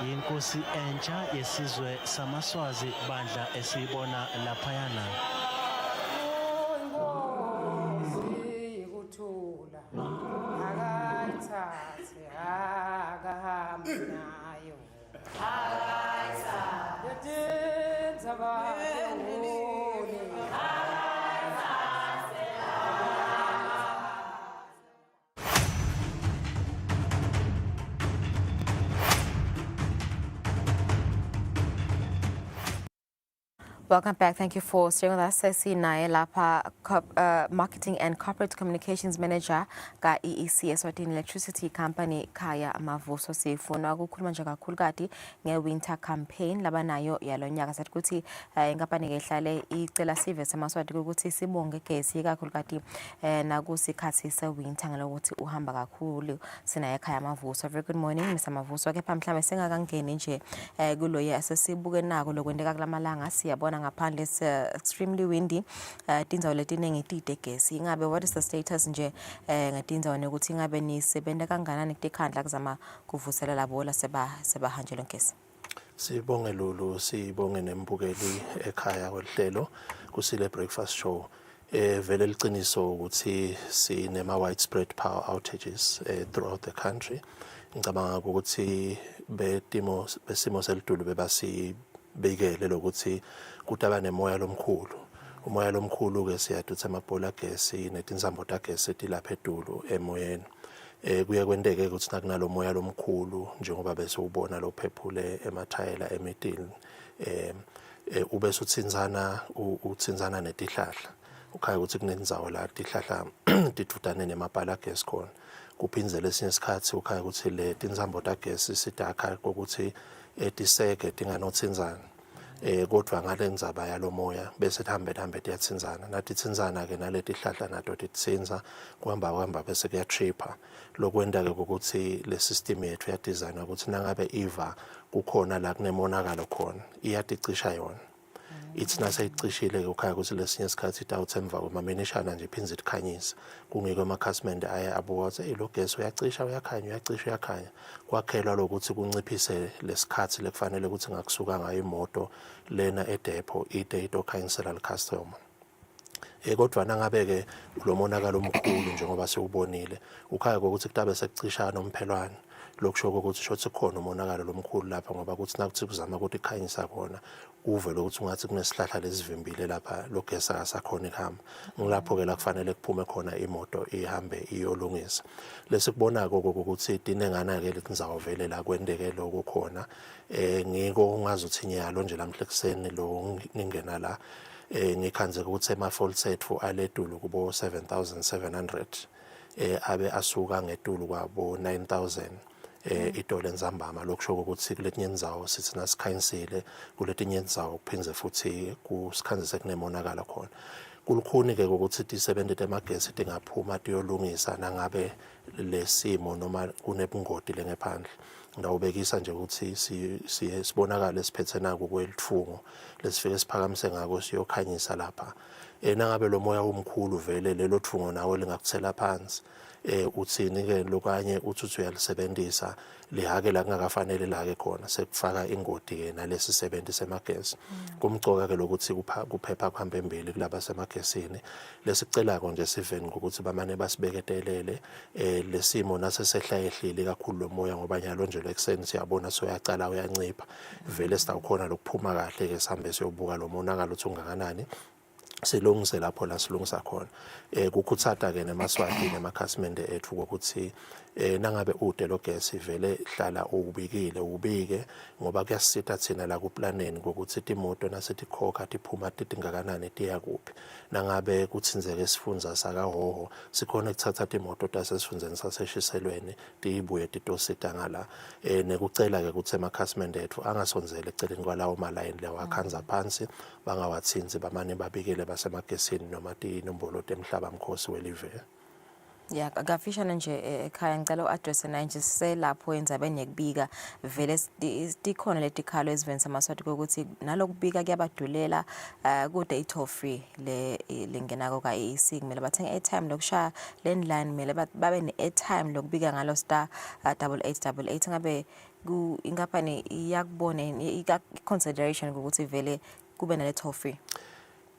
yinkosi entsha yesizwe samaSwazi bandla esiyibona laphayana. Ukuthula akayithathe akahambe nayo akayithathe Welcome back. Thank you for staying with us. Sinaye lapha Marketing and Corporate Communications Manager ka EEC Eswatini Electricity Company Khaya Amavuso. Sifuna ukukhuluma nje kakhulu kati nge-winter campaign labanayo yalonyaka sathi ukuthi inkampani ke ihlale icela sive semaswati ukuthi sibonge gesi kakhulu kati nakusikhathi se-winter ngalokuthi uhamba kakhulu. Sinaye Khaya Amavuso. Very good morning Mr. Mavuso. Ke mhlawumbe singakangeni nje kulo yasesibuke nako lokwendeka kulamalanga siyabona ngaphandle is extremely windy tindzawo letiningi tide gesi ingabe what is the status nje ngetindzawo nekuthi ingabe nisebenza kangakanani kutikhandla kuzama kuvuselela bola sebahanjelwe ngesi. Sibonge Lulu, sibonge nembukeli ekhaya kwelihlelo Kusile breakfast show. Vele liqiniso ukuthi sinema widespread power outages throughout the country. Ngicabanga ukuthi besimo selitulu bebasibekele lokuthi kutaba nemoya lomkhulu. Umoya lomkhulu ke siyadutsa amabhola gesi netinsambo tagesi etilapha edulu emoyeni. Kuye kwendeke ukuthi nakunalo moya lomkhulu njengoba bese ubona lo phephule emathayela emitini ube uthinzana netihlahla ukhaya ukuthi kunendzawo la tihlahla tithutane nemapala gesi khona kuphindze lesinye isikhathi ukhaya ukuthi le tinsambo tagesi sidakha ukuthi etiseke tinganothinzana kodwa ngale ndzaba yalomoya bese hambe tiyathinzana nathi thinzana ke naleti hlahla nato titsinza kuhamba bese kuyatripha lokwenda ke ukuthi le system yethu ya design ukuthi nangabe iva kukhona la kunemonakalo khona iyaticisha yona ithi naseyicishile ke ukhaya ukuthi lesinye isikhathi itawuthemva kwamaminishana nje iphindze ikhanyisa kungeke amakhasimende aya abuka ukuthi lo gesi uyacisha uyakhanya kwakhelwa lokuthi kunciphise lesikhathi lekufanele ukuthi ngakusuka ngayo imoto lena edepo ide okhanyisela lecustomer. Kodwa nangabe ke kulomonakalo omkhulu njengoba siubonile ukhaya ukuthi kutabe sekucishana nomphelwane lokusho ukuthi shothi khona umonakalo lomkhulu lapha ngoba kuthi nakuthi kuzama ukuthi ikhanyisa khona uve lokuthi ungathi kunesihlahla lesivimbile lapha logesi akasakhona ihamba ngilapho ke la kufanele kuphume khona imoto ihambe iyolungisa lesikubona ukuthi dinengana ke letindzawo vele la kwendeke lokho khona ngiko ungazuthi nyalo nje lamhle kuseni lo ningena la ngikhanze ukuthi ema-fault ethu aledulu kubo 7700 abe asuka ngedulu kwabo 9000 itole nzambama lokusho ukuthi kuletinye indzawo sithi nasikhanyisile kuletinye indzawo kuphindze futhi kusikhanzise kunemonakala khona kulukhuni ke ukuthi tisebenzise emagesi tingaphuma tiyolungisa nangabe lesimo noma kunebungoti lengephandle ndawubekisa nje ukuthi sibonakala siphethe nako kwelitfungo lesifike siphakamise ngako siyokhanyisa lapha nangabe lo moya omkhulu vele lelo thungo nawe lingakuthela phansi uthini ke lokanye uthi uyalisebenzisa lihake la kungakafanele la ke khona sekufaka ingodi ke nalesi sebenzisa emagesi kumcoka ke lokuthi kuphepha kuhamba embili kulaba semagesini lesicela konje siveni ukuthi bamane basibeketelele lesimo nasesehla ehlile kakhulu lo moya ngoba nyalo nje lekuseni siyabona soyacala uyancipha vele sitawukhona lokuphuma kahle ke sihambe siyobuka lo monakalo uthi ungakanani silungise lapho la silungisa khona kukhuthata ke nemaswati nemakhasimende ethu ukuthi nangabe ude lo gesi vele hlala ubike ngoba kuyasitha thina la ku planning ukuthi imoto nasithi khokha tiphuma tidingakanani tiya kuphi nangabe kuthinzeke isifunza sakahoho sikhona ukuthatha imoto tasesifundeni saseshiselweni tiyibuye titosita ngala nekucela ke ukuthi emakhasimende ethu angasonzele eceleni kwalawo malayini lewa akhanza phansi bangawathinzi bamane babikele basemagesini noma tinombolo temhlaba mkhosi welive. Yeah, ngafishana nje ekhaya ngicela uaddress na nje selapho enzabeni yekubika vele dikhona letikhalo eziveni samaswati ukuthi nalokubika kuyabadulela kude i-toll free le lingenako ka EC kumele bathenga airtime lokushaya landline kumele babe ne-airtime lokubika ngalo star 8888 ngabe inkampani iyakubona i-consideration ukuthi vele kube nale toll free.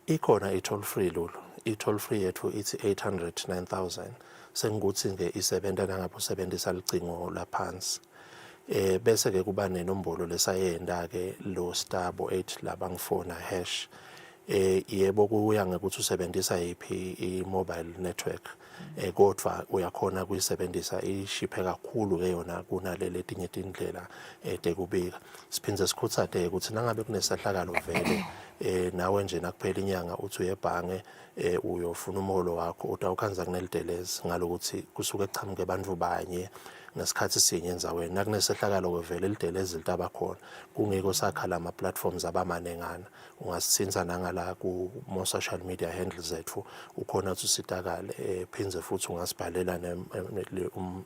Ikhona i-toll free lolu i-toll free yethu ithi 809,000 sengukuthi nge isebenza nangabe usebenzisa licingo laphansi bese ke kuba nenombolo lesayenda ke lo star bo 8 laba ngifona hash yebo kuya ngekuthi usebenzisa yipi i-mobile network kodwa uyakhona kuyisebenzisa ishiphe kakhulu ke yona kunaleli etinye indlela tekubika siphindze sikhuthade ukuthi nangabe kunesahlakalo vele nawe nje nakuphela inyanga uthi uyebhange uyofuna umholo wakho utawukhanza kunelidelezi ngalokuthi kusuke ekuchamuke abantu banye nesikhathi sinye enzaweni nakunesehlakalo kwevele lidelezi litaba khona kungeko sakhala ama platforms abamanengana ungasithinza nangala ku mo social media handles zethu ukhona ukuthi usitakale phinze futhi ungasibhalela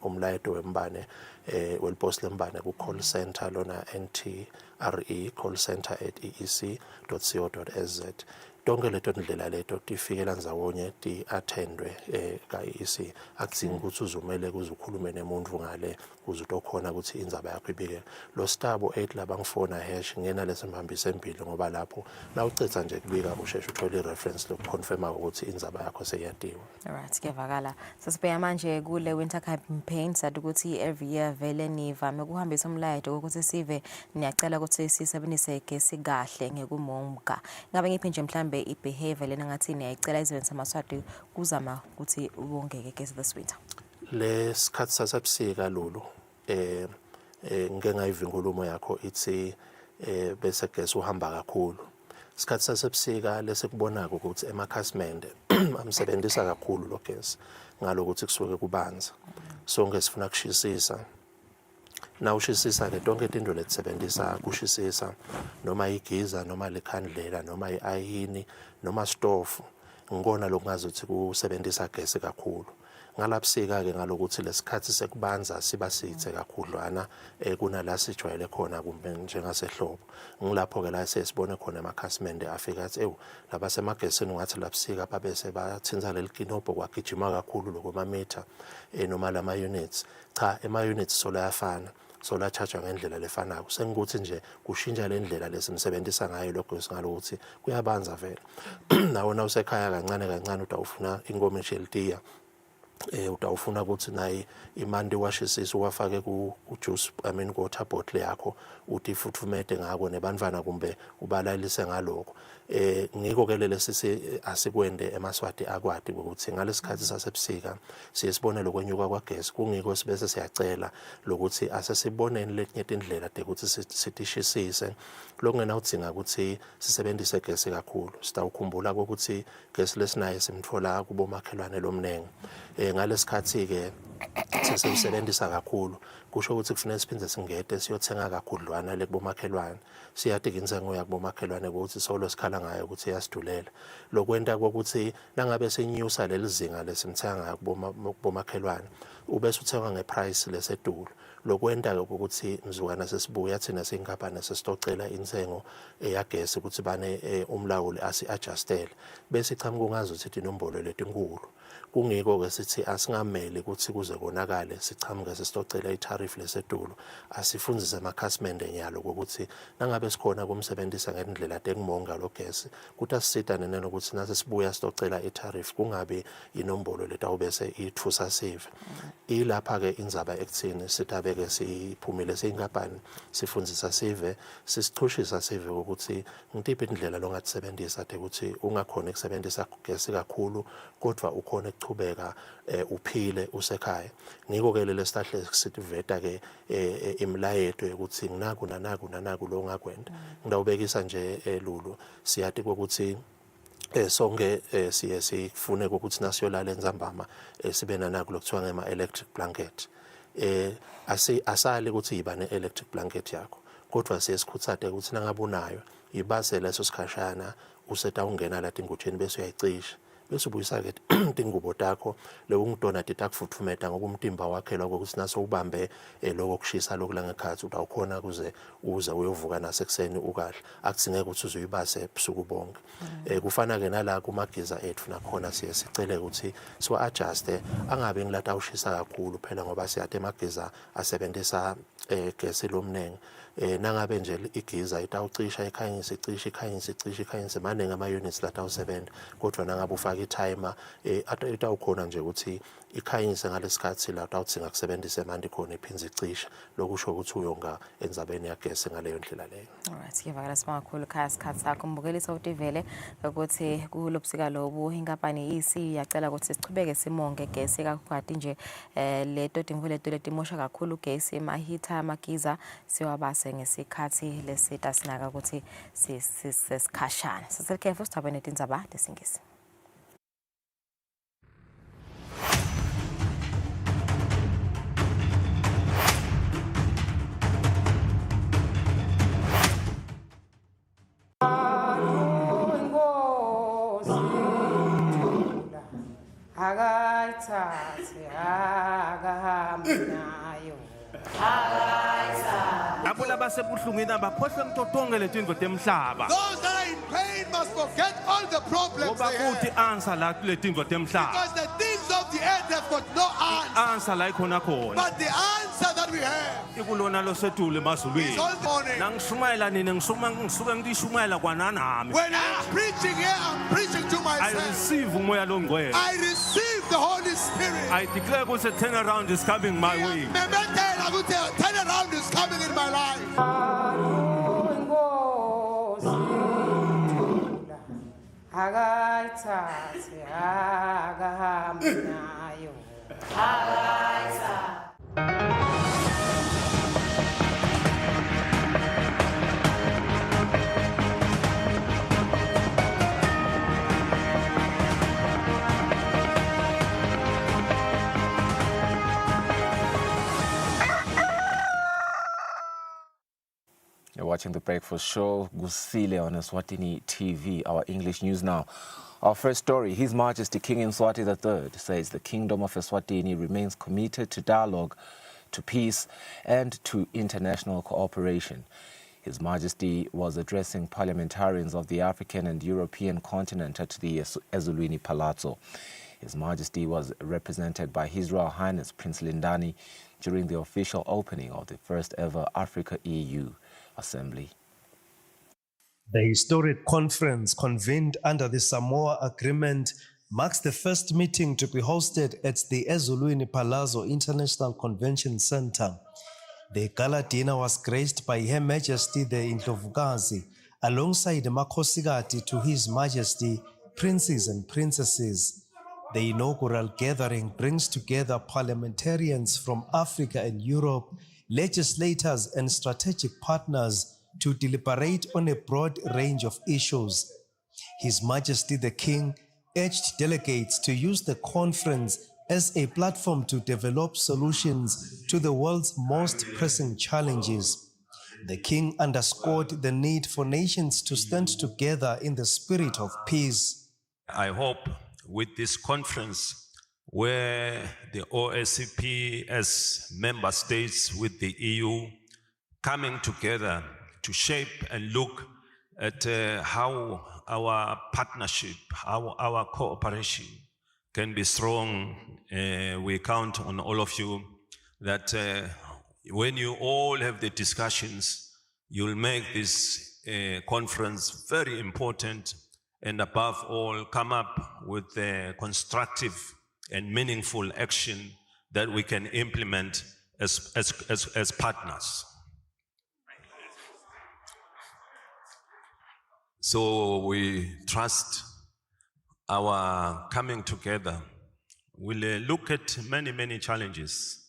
umlayeto wembane welpost lembane ku call center lona NTRE call center @eec.co.za tonke leto ndlela leto tifikela ndzawonye ti-attendwe ka-EC akudzingi ukuthi uzumele kuze ukhulume nemuntu ngale kuze utokhona ukuthi indzaba yakho ibike lo star bo 8 laba ngifona hash ngena lesihambise empilo ngoba lapho la ucetha nje kubika usheshe uthole i-reference lokuconfirma ukuthi indzaba yakho seyadiwe. Alright, kuyavakala. Sasibheka manje kule winter campaign sathi ukuthi every year vele nivame ukuhambisa umlayeto ukuthi sive niyacela ukuthi sisebenzise igesi kahle ngekumonga. Ngabe ngiphi nje mhlambe i-behavior lena ngathi niyayicela izweni samaswati kuzama ukuthi wongeke igesi this winter? Lesikhathi sasebusika lolu ngeke ngayiva inkulumo yakho ithi bese gesi uhamba kakhulu. Isikhathi sasebusika lesekubonaka ukuthi emakhasimende amsebenzisa kakhulu lo gesi ngalokuthi kusuke kubanza sonke sifuna kushisisa na ushisisa ke tonke into letisebenzisa kushisisa noma igiza noma lekhandlela noma iayini noma stove ngikona lokungazothi kusebenzisa gesi kakhulu ngalabusika ke ngalokuthi lesikhathi sekubanza siba sithe kakhudlwana kunala sijwayele khona kumbe njengasehlobo ngilapho ke la sesibone khona emakhasimende afika athi laba semagesini ngathi labusika babese bathinza lelikinobho kwagijima kakhulu lokumameter noma lama units cha ema units sola yafana sola charge ngendlela lefanayo sengikuthi nje kushintsha lendlela lesimsebenzisa ngayo lokho singalokuthi kuyabanza vele nawe usekhaya kancane utawufuna inkomishi elitiya utawufuna ukuthi nayi imandi washisisa uwafake ku juice ku water bottle yakho uthi futhumete ngako nebantwana kumbe ubalalise ngaloko ngiko ke lele sisi asikwende emaswati akwadi ukuthi ngalesikhathi sasebusika siyesibone lokwenyuka kwagesi kungiko sibese siyacela lokuthi asesiboneni letinye indlela ukuthi sithishisise lokungena udzinga ukuthi sisebenzise gesi kakhulu sitawukhumbula ukuthi gesi lesinayo simthola kubomakhelwane lomnengi ngalesikhathi ke sesisebenzisa kakhulu kusho ukuthi kufanele siphinde singede siyothenga kakhudlwana lekubomakhelwane siyathi inzengo yakubomakhelwane ukuthi solo sikhala ngayo ukuthi yasidulela lokwenta ukuthi nangabe senyusa lelizinga lesimthenga kubomakhelwane ubese uthenga ngeprice lesedulu lokwenta ukuthi mzukwana sesibuya thina singapha sesitocela insengo eyagesi ukuthi bane umlawuli asi-adjustele bese ichamuka ungazothi inombolo letinkulu kungiko ke sithi asingameli ukuthi kuze kuze konakale sichamuke sesitocela itariff lesedulu asifundzise amakhasimende nyalo ukuthi nangabe sikhona kumsebenzisa ngendlela tekumonga logesi kuthi asisita nene ukuthi nase sibuya sitocela itariff kungabi inombolo letawubese ithusa sive ilapha ke indzaba ekuthini sithabeke siphumile seyinkampani sifundzisa sive sisichushisa sive ukuthi ngitiphi indlela longatisebenzisa ukuthi ungakhona ukusebenzisa gesi kakhulu kodwa ukhona ukuchubeka uphile usekhaya ngiko ke lele sihlahle sitiveta ke imlayeto ukuthi nginaku nanaku lo ngakwenda ngidawubekisa nje Lulu siyathi ukuthi sonke siye sifune ukuthi nasiyolala enzambama sibe nanaku lokuthiwa ngema electric blanket asali ukuthi yiba ne electric blanket yakho kodwa siyesikhutsate ukuthi nangabe unayo ibase leso sikhashana useta ungena la tingutsheni bese uyayicisha bese ubuyisa ke tingubo takho lekungidona titakufuthumeta ngokumtimba wakhe lokho ukuthi naso ubambe lokho kushisa lokula ngekhathi utawukhona kuze uze uyovuka nasekuseni ukahle akusingeke ukuthi uzuyibase ebusuku bonke kufana ke nala kumagiza ethu nakhona siye sicele ukuthi so adjuste angabe ngilata ushisa kakhulu phela ngoba siyade emagiza asebenzisa gesi lomnengi nangabe nje igiza itawucisha ikhanyisa icisha maningi ama units latawusebenza kodwa nangabe ufaka i-timer itawukhona nje ukuthi ikhanyise ngalesikhathi la utawuthinga kusebenzisa manje khona iphinze icisha lokusho ukuthi uyonga enzabeni yagesi ngaleyo ndlela leyo. Alright, siyavakala simakhulu khasikhathi sakho mbukeliso utivele ukuthi kulobusika lobu inkampani yacela ukuthi sichubeke simonge gesi kakhulu nje leto timvule letimosha kakhulu gesi mahita amagiza siwabase ngesikhathi lesita sinaka ukuthi sisikhashana siselekhefu sithabe netindzaba lesingisi. Abula basebuhlungwini abakhohlwe ngitotonke letindlo temhlaba. Those that are in pain must forget all the problems Ngoba they kuthi have. answer la kuletindlo temhlaba. Because the things of the earth have got no answer. Answer la ikhona khona. But the answer that we have Ikulona losetule emazulwini. is all morning. Nangishumayela nini ngisuke ngishumayela kwananami. When I'm preaching here, I'm preaching to I myself. receive umoya longcwele. I receive the Holy Spirit. I declare ukuthi a turnaround is coming my way. Memetela ukuthi a turnaround is coming in my life. You're watching The Breakfast Show, Kusile on Eswatini TV, our English news now. Our first story, His Majesty King Mswati III says the Kingdom of Eswatini remains committed to dialogue, to peace and to international cooperation. His Majesty was addressing parliamentarians of the African and European continent at the Eswatini Palazzo. His Majesty was represented by His Royal Highness Prince Lindani during the official opening of the first ever Africa-EU Assembly. The historic conference convened under the Samoa Agreement marks the first meeting to be hosted at the Eswatini Palazzo International Convention Center. The gala dinner was graced by Her Majesty the Indlovukazi alongside Makhosikati to His Majesty, princes and princesses. The inaugural gathering brings together parliamentarians from Africa and Europe, legislators and strategic partners to deliberate on a broad range of issues. His Majesty the King urged delegates to use the conference as a platform to develop solutions to the world's most pressing challenges. The King underscored the need for nations to stand together in the spirit of peace. I hope with this conference, where the OSCP as member states with the EU coming together to shape and look at how our partnership, how our cooperation can be strong. We count on all of you that when you all have the discussions, you'll make this conference very important, and above all, come up with constructive and meaningful action that we can implement as partners. So we trust our coming together will look at many, many challenges.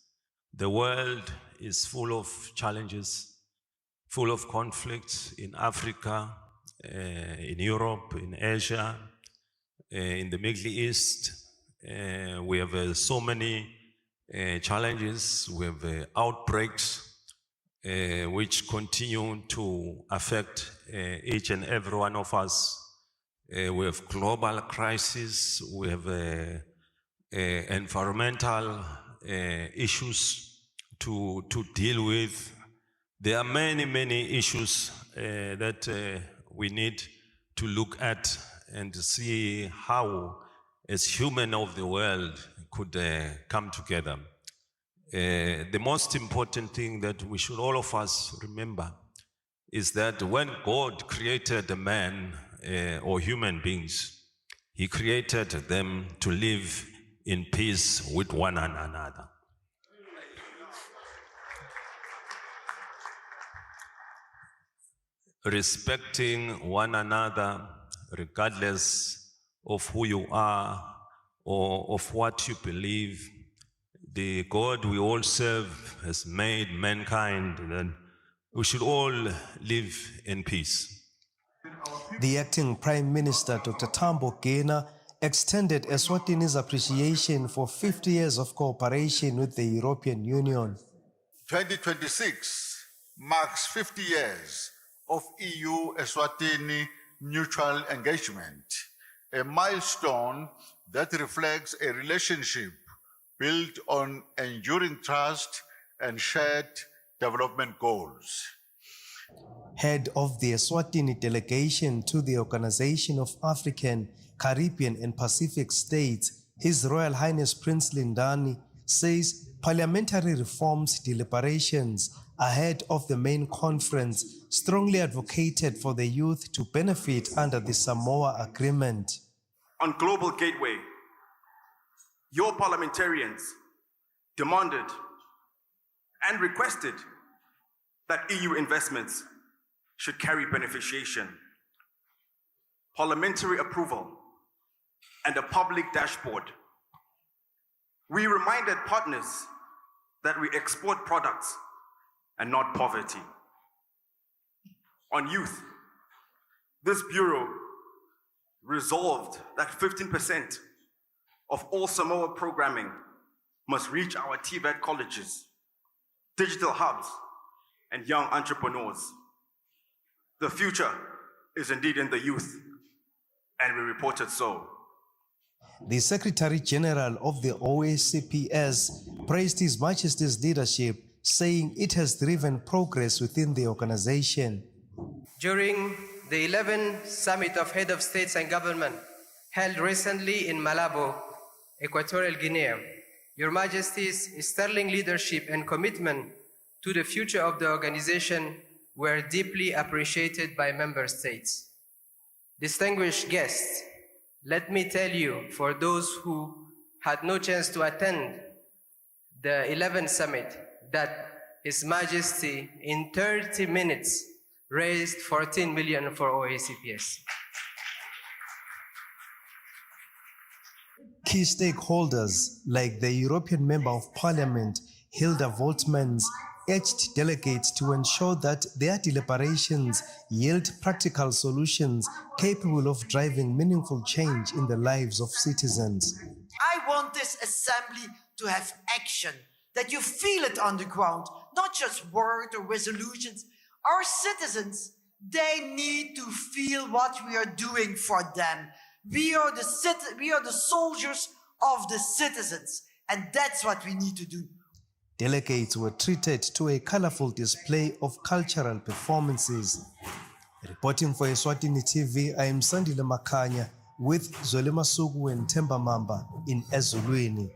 The world is full of challenges, full of conflicts in Africa, in Europe, in Asia, in the Middle East. We have so many challenges. We have outbreaks which continue to affect each and every one of us. We have global crisis. We have environmental issues to deal with. There are many, many issues that we need to look at and see how, as human of the world, could come together. The most important thing that we should all of us remember is that when God created a man or human beings, He created them to live in peace with one another. Respecting one another regardless of who you are or of what you believe. The God we all serve has made mankind, and we should all live in peace. The acting Prime Minister, Dr. Tambo Gena, extended Eswatini's appreciation for 50 years of cooperation with the European Union. 2026 marks 50 years of EU-Eswatini mutual engagement, a milestone that reflects a relationship built on enduring trust and shared development goals. Head of the Eswatini delegation to the Organization of African, Caribbean and Pacific States, His Royal Highness Prince Lindani, says parliamentary reforms deliberations ahead of the main conference strongly advocated for the youth to benefit under the Samoa Agreement. On Global Gateway, your parliamentarians demanded and requested that EU investments should carry beneficiation, parliamentary approval, and a public dashboard. We reminded partners that we export products and not poverty. On youth, this Bureau resolved that 15% of all Samoa programming must reach our TVET colleges, digital hubs, and young entrepreneurs. The future is indeed in the youth, and we reported so. The Secretary General of the OACPS praised His Majesty's leadership, saying it has driven progress within the organization. During the 11th Summit of Head of States and Government held recently in Malabo, Equatorial Guinea, Your Majesty's sterling leadership and commitment to the future of the organization were deeply appreciated by member states. Distinguished guests, let me tell you, for those who had no chance to attend the 11th Summit, that His Majesty in 30 minutes raised 14 million for OACPS. Key stakeholders like the European Member of Parliament, Hilde Vautmans, urged delegates to ensure that their deliberations yield practical solutions capable of driving meaningful change in the lives of citizens. I want this assembly to have action, that you feel it on the ground, not just words or resolutions. Our citizens, they need to feel what we are doing for them. We are the soldiers of the citizens, and that's what we need to do. Delegates were treated to a colorful display of cultural performances. Reporting for Eswatini TV, I am Sandile Makanya with Zolema Sugu and Temba Mamba in Ezulwini.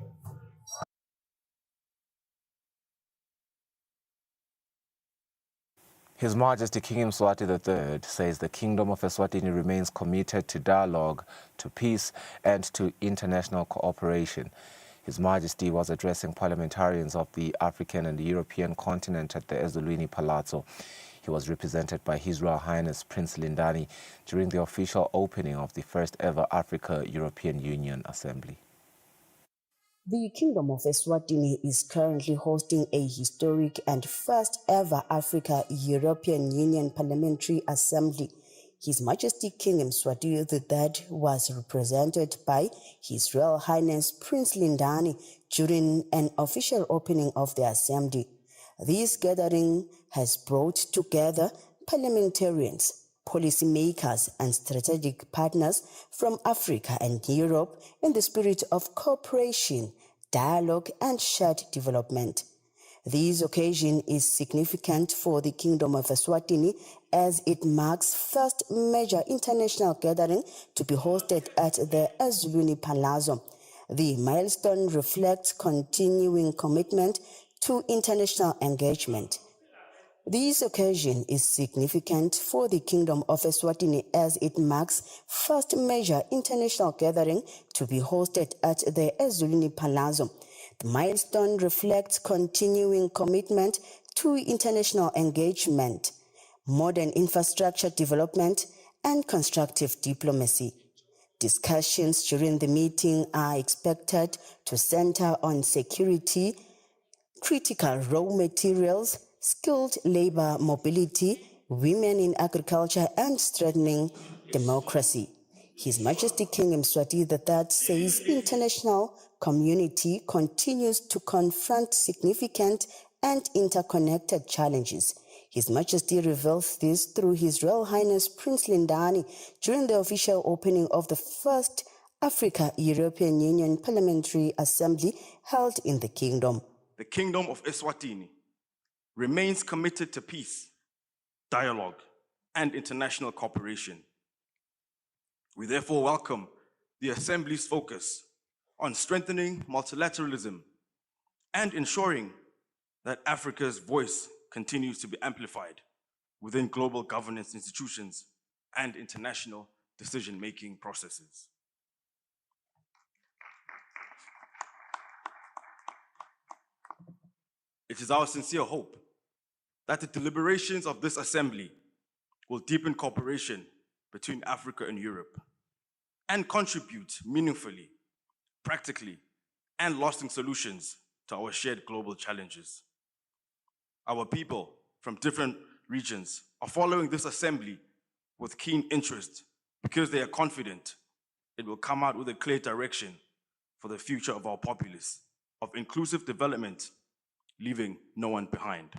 His Majesty King Mswati III says the Kingdom of Eswatini remains committed to dialogue, to peace and to international cooperation. His Majesty was addressing parliamentarians of the African and European continent at the Eswatini Palazzo. He was represented by His Royal Highness Prince Lindani during the official opening of the first ever Africa-European Union Assembly. The Kingdom of Eswatini is currently hosting a historic and first ever Africa-European Union Parliamentary Assembly. His Majesty King Mswati III was represented by His Royal Highness Prince Lindani during an official opening of the assembly. This gathering has brought together parliamentarians, policymakers and strategic partners from Africa and Europe in the spirit of cooperation, dialogue and shared development. This occasion is significant for the Kingdom of Eswatini as it marks first major international gathering to be hosted at the Eswatini Palazzo. The milestone reflects continuing commitment to international engagement. This occasion is significant for the Kingdom of Eswatini as it marks first major international gathering to be hosted at the Eswatini Palazzo. The milestone reflects continuing commitment to international engagement, modern infrastructure development, and constructive diplomacy. Discussions during the meeting are expected to center on security, critical raw materials, skilled labor mobility, women in agriculture, and strengthening democracy. His Majesty King Mswati III says international community continues to confront significant and interconnected challenges. His Majesty reveals this through His Royal Highness Prince Lindani during the official opening of the first Africa-European Union Parliamentary Assembly held in the Kingdom. The Kingdom of Eswatini remains committed to peace, dialogue, and international cooperation. We therefore welcome the Assembly's focus on strengthening multilateralism and ensuring that Africa's voice continues to be amplified within global governance institutions and international decision-making processes. It is our sincere hope that the deliberations of this assembly will deepen cooperation between Africa and Europe and contribute meaningfully, practically, and lasting solutions to our shared global challenges. Our people from different regions are following this assembly with keen interest because they are confident it will come out with a clear direction for the future of our populace, of inclusive development, leaving no one behind.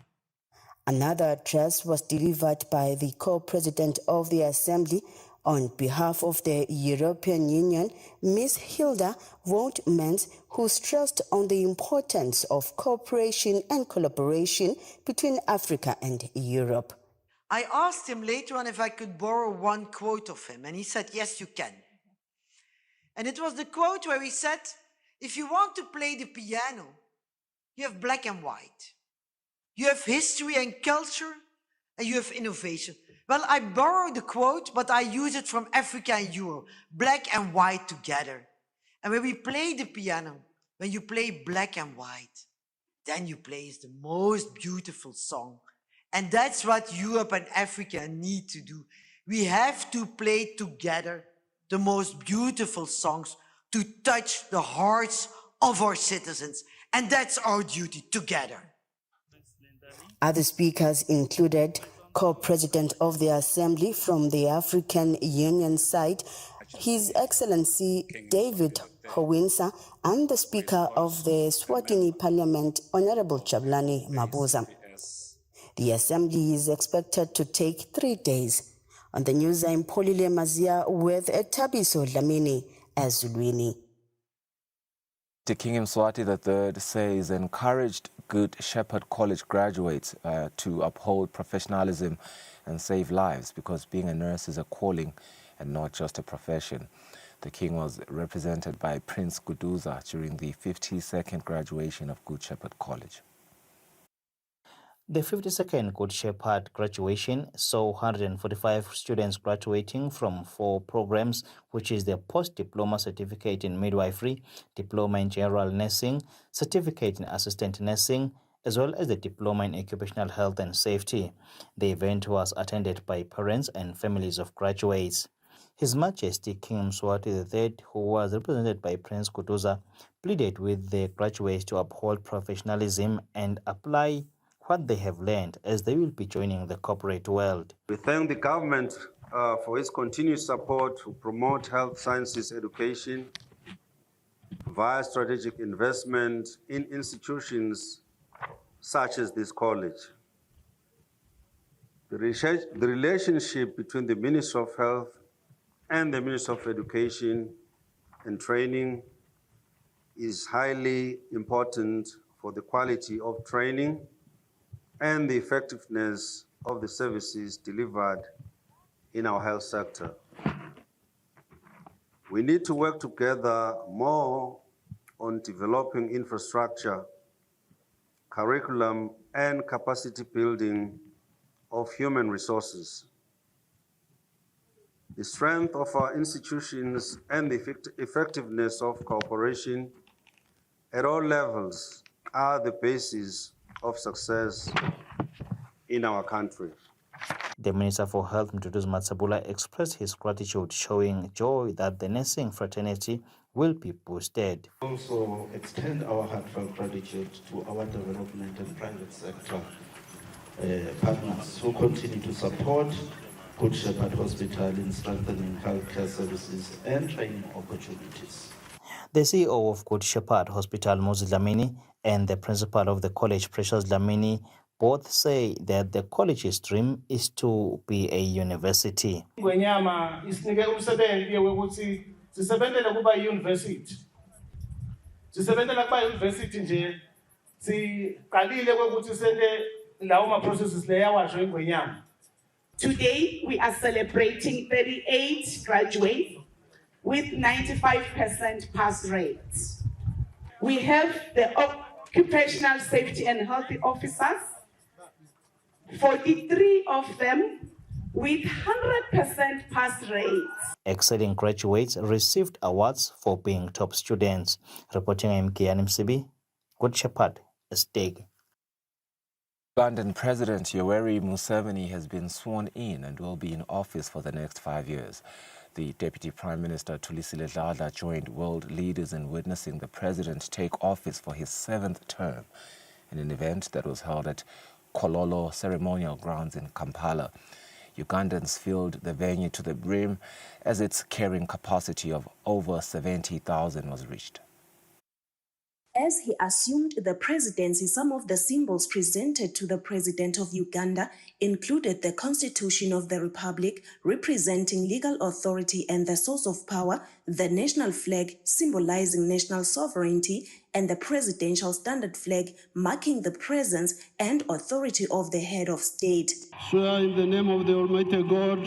Another address was delivered by the co-president of the Assembly on behalf of the European Union, Ms. Hilde Vautmans, who stressed on the importance of cooperation and collaboration between Africa and Europe. I asked him later on if I could borrow one quote of him, and he said, yes, you can. And it was the quote where he said, if you want to play the piano, you have black and white. You have history and culture, and you have innovation. Well, I borrowed the quote, but I use it from Africa and Europe, black and white together. And when we play the piano, when you play black and white, then you play the most beautiful song. And that's what Europe and Africa need to do. We have to play together the most beautiful songs to touch the hearts of our citizens. And that's our duty together. Other speakers included co-president of the Assembly from the African Union side, His Excellency David Howinsa, and the Speaker of the Eswatini Parliament, Honorable Jabulani Mabuza. The Assembly is expected to take 3 days. On the news, I'm Polile Mazia with Tabiso Lamini Ezulwini. The King Mswati III says encouraged Good Shepherd College graduates to uphold professionalism and save lives because being a nurse is a calling and not just a profession. The king was represented by Prince Kuduza during the 52nd graduation of Good Shepherd College. The 52nd Good Shepherd graduation saw 145 students graduating from 4 programs, which is the Post-Diploma Certificate in Midwifery, Diploma in General Nursing, Certificate in Assistant Nursing, as well as the Diploma in Occupational Health and Safety. The event was attended by parents and families of graduates. His Majesty King Mswati III, who was represented by Prince Kuduza, pleaded with the graduates to uphold professionalism and apply what they have learned as they will be joining the corporate world. We thank the government for its continued support to promote health sciences education via strategic investment in institutions such as this college. The relationship between the Ministry of Health and the Ministry of Education and Training is highly important for the quality of training and the effectiveness of the services delivered in our health sector. We need to work together more on developing infrastructure, curriculum, and capacity building of human resources. The strength of our institutions and the effectiveness of cooperation at all levels are the basis of success in our country. The Minister for Health, Mduduzi Matsabula, expressed his gratitude, showing joy that the nursing fraternity will be boosted. Also extend our heartfelt gratitude to our development and private sector partners who continue to support Good Shepherd Hospital in strengthening healthcare services and training opportunities. The CEO of Good Shepherd Hospital, Moses Dlamini, and the principal of the college, Precious Dlamini, both say that the college's dream is to be a university. Ingwenyama isinike umsebenzi wokuthi sisebenzele kuba university. Sisebenzela kuba university nje siqalile ukuthi sente lawo ma processes leya washo Ingwenyama. Today we are celebrating 38 graduates with 95% pass rates. We have the occupational safety and health officers, 43 of them with 100% pass rates. Excelling graduates received awards for being top students. Reporting MTN MCB, Good Shepherd, Esteg. Ugandan President Yoweri Museveni has been sworn in and will be in office for the next 5 years. The Deputy Prime Minister Kusile joined world leaders in witnessing the president take office for his 7th term in an event that was held at Kololo Ceremonial Grounds in Kampala. Ugandans filled the venue to the brim as its carrying capacity of over 70,000 was reached. As he assumed the presidency, some of the symbols presented to the president of Uganda included the Constitution of the Republic, representing legal authority and the source of power, the national flag, symbolizing national sovereignty, and the presidential standard flag, marking the presence and authority of the head of state. Swear in the name of the Almighty God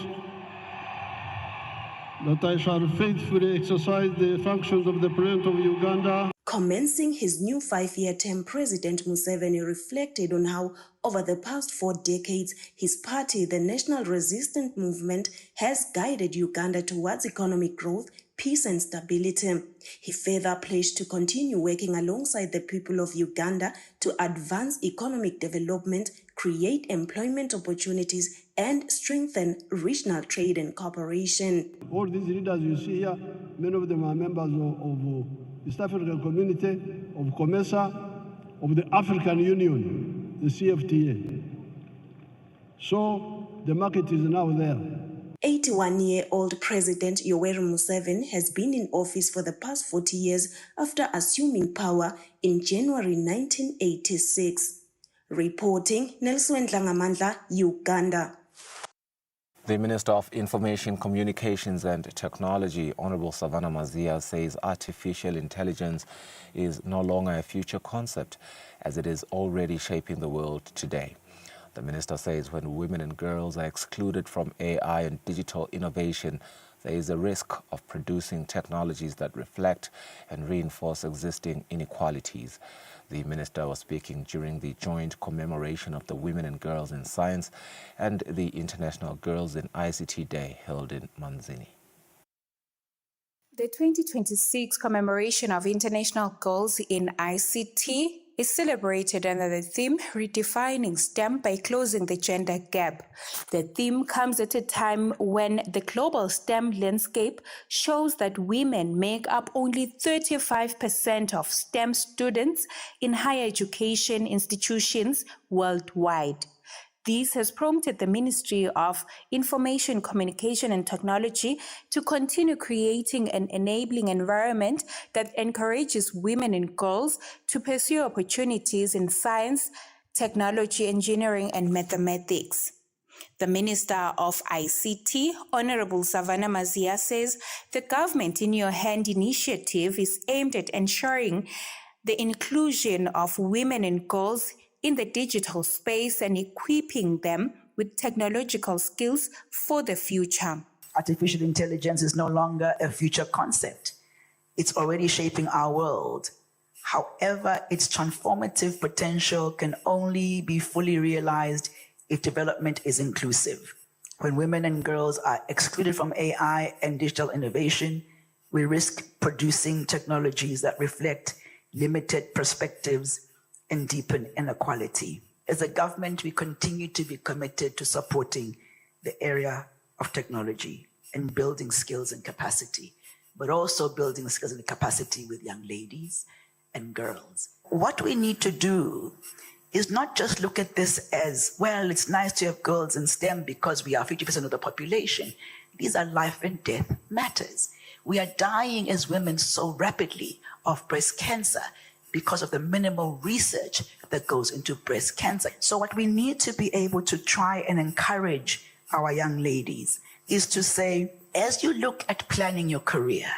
that I shall faithfully exercise the functions of the President of Uganda. Commencing his new 5-year term, President Museveni reflected on how, over the past 4 decades, his party, the National Resistance Movement, has guided Uganda towards economic growth, peace and stability. He further pledged to continue working alongside the people of Uganda to advance economic development, create employment opportunities, and strengthen regional trade and cooperation. All these leaders you see here, many of them are members of East African Community, of COMESA, of the African Union, the CFTA. So the market is now there. 81-year-old President Yoweri Museveni has been in office for the past 40 years after assuming power in January 1986. Reporting, Nelson Dlangamandla, Uganda. The Minister of Information, Communications and Technology, Honorable Savannah Mazia, says artificial intelligence is no longer a future concept, as it is already shaping the world today. The The minister says when women and girls are excluded from AI and digital innovation, there is a risk of producing technologies that reflect and reinforce existing inequalities. The minister was speaking during the joint commemoration of the Women and Girls in Science and the International Girls in ICT Day held in Manzini. The 2026 commemoration of International Girls in ICT is celebrated under the theme Redefining STEM by Closing the Gender Gap. The theme comes at a time when the global STEM landscape shows that women make up only 35% of STEM students in higher education institutions worldwide. This has prompted the Ministry of Information, Communication and Technology to continue creating an enabling environment that encourages women and girls to pursue opportunities in science, technology, engineering and mathematics. The Minister of ICT, Honorable Savannah Mazia, says the Government in Your Hand initiative is aimed at ensuring the inclusion of women and girls in the digital space and equipping them with technological skills for the future. Artificial intelligence is no longer a future concept. It's already shaping our world. However, its transformative potential can only be fully realized if development is inclusive. When women and girls are excluded from AI and digital innovation, we risk producing technologies that reflect limited perspectives and deepen inequality. As a government, we continue to be committed to supporting the area of technology and building skills and capacity, but also building skills and capacity with young ladies and girls. What we need to do is not just look at this as, well, it's nice to have girls in STEM because we are 50% of the population. These are life and death matters. We are dying as women so rapidly of breast cancer because of the minimal research that goes into breast cancer. So what we need to be able to try and encourage our young ladies is to say, as you look at planning your career,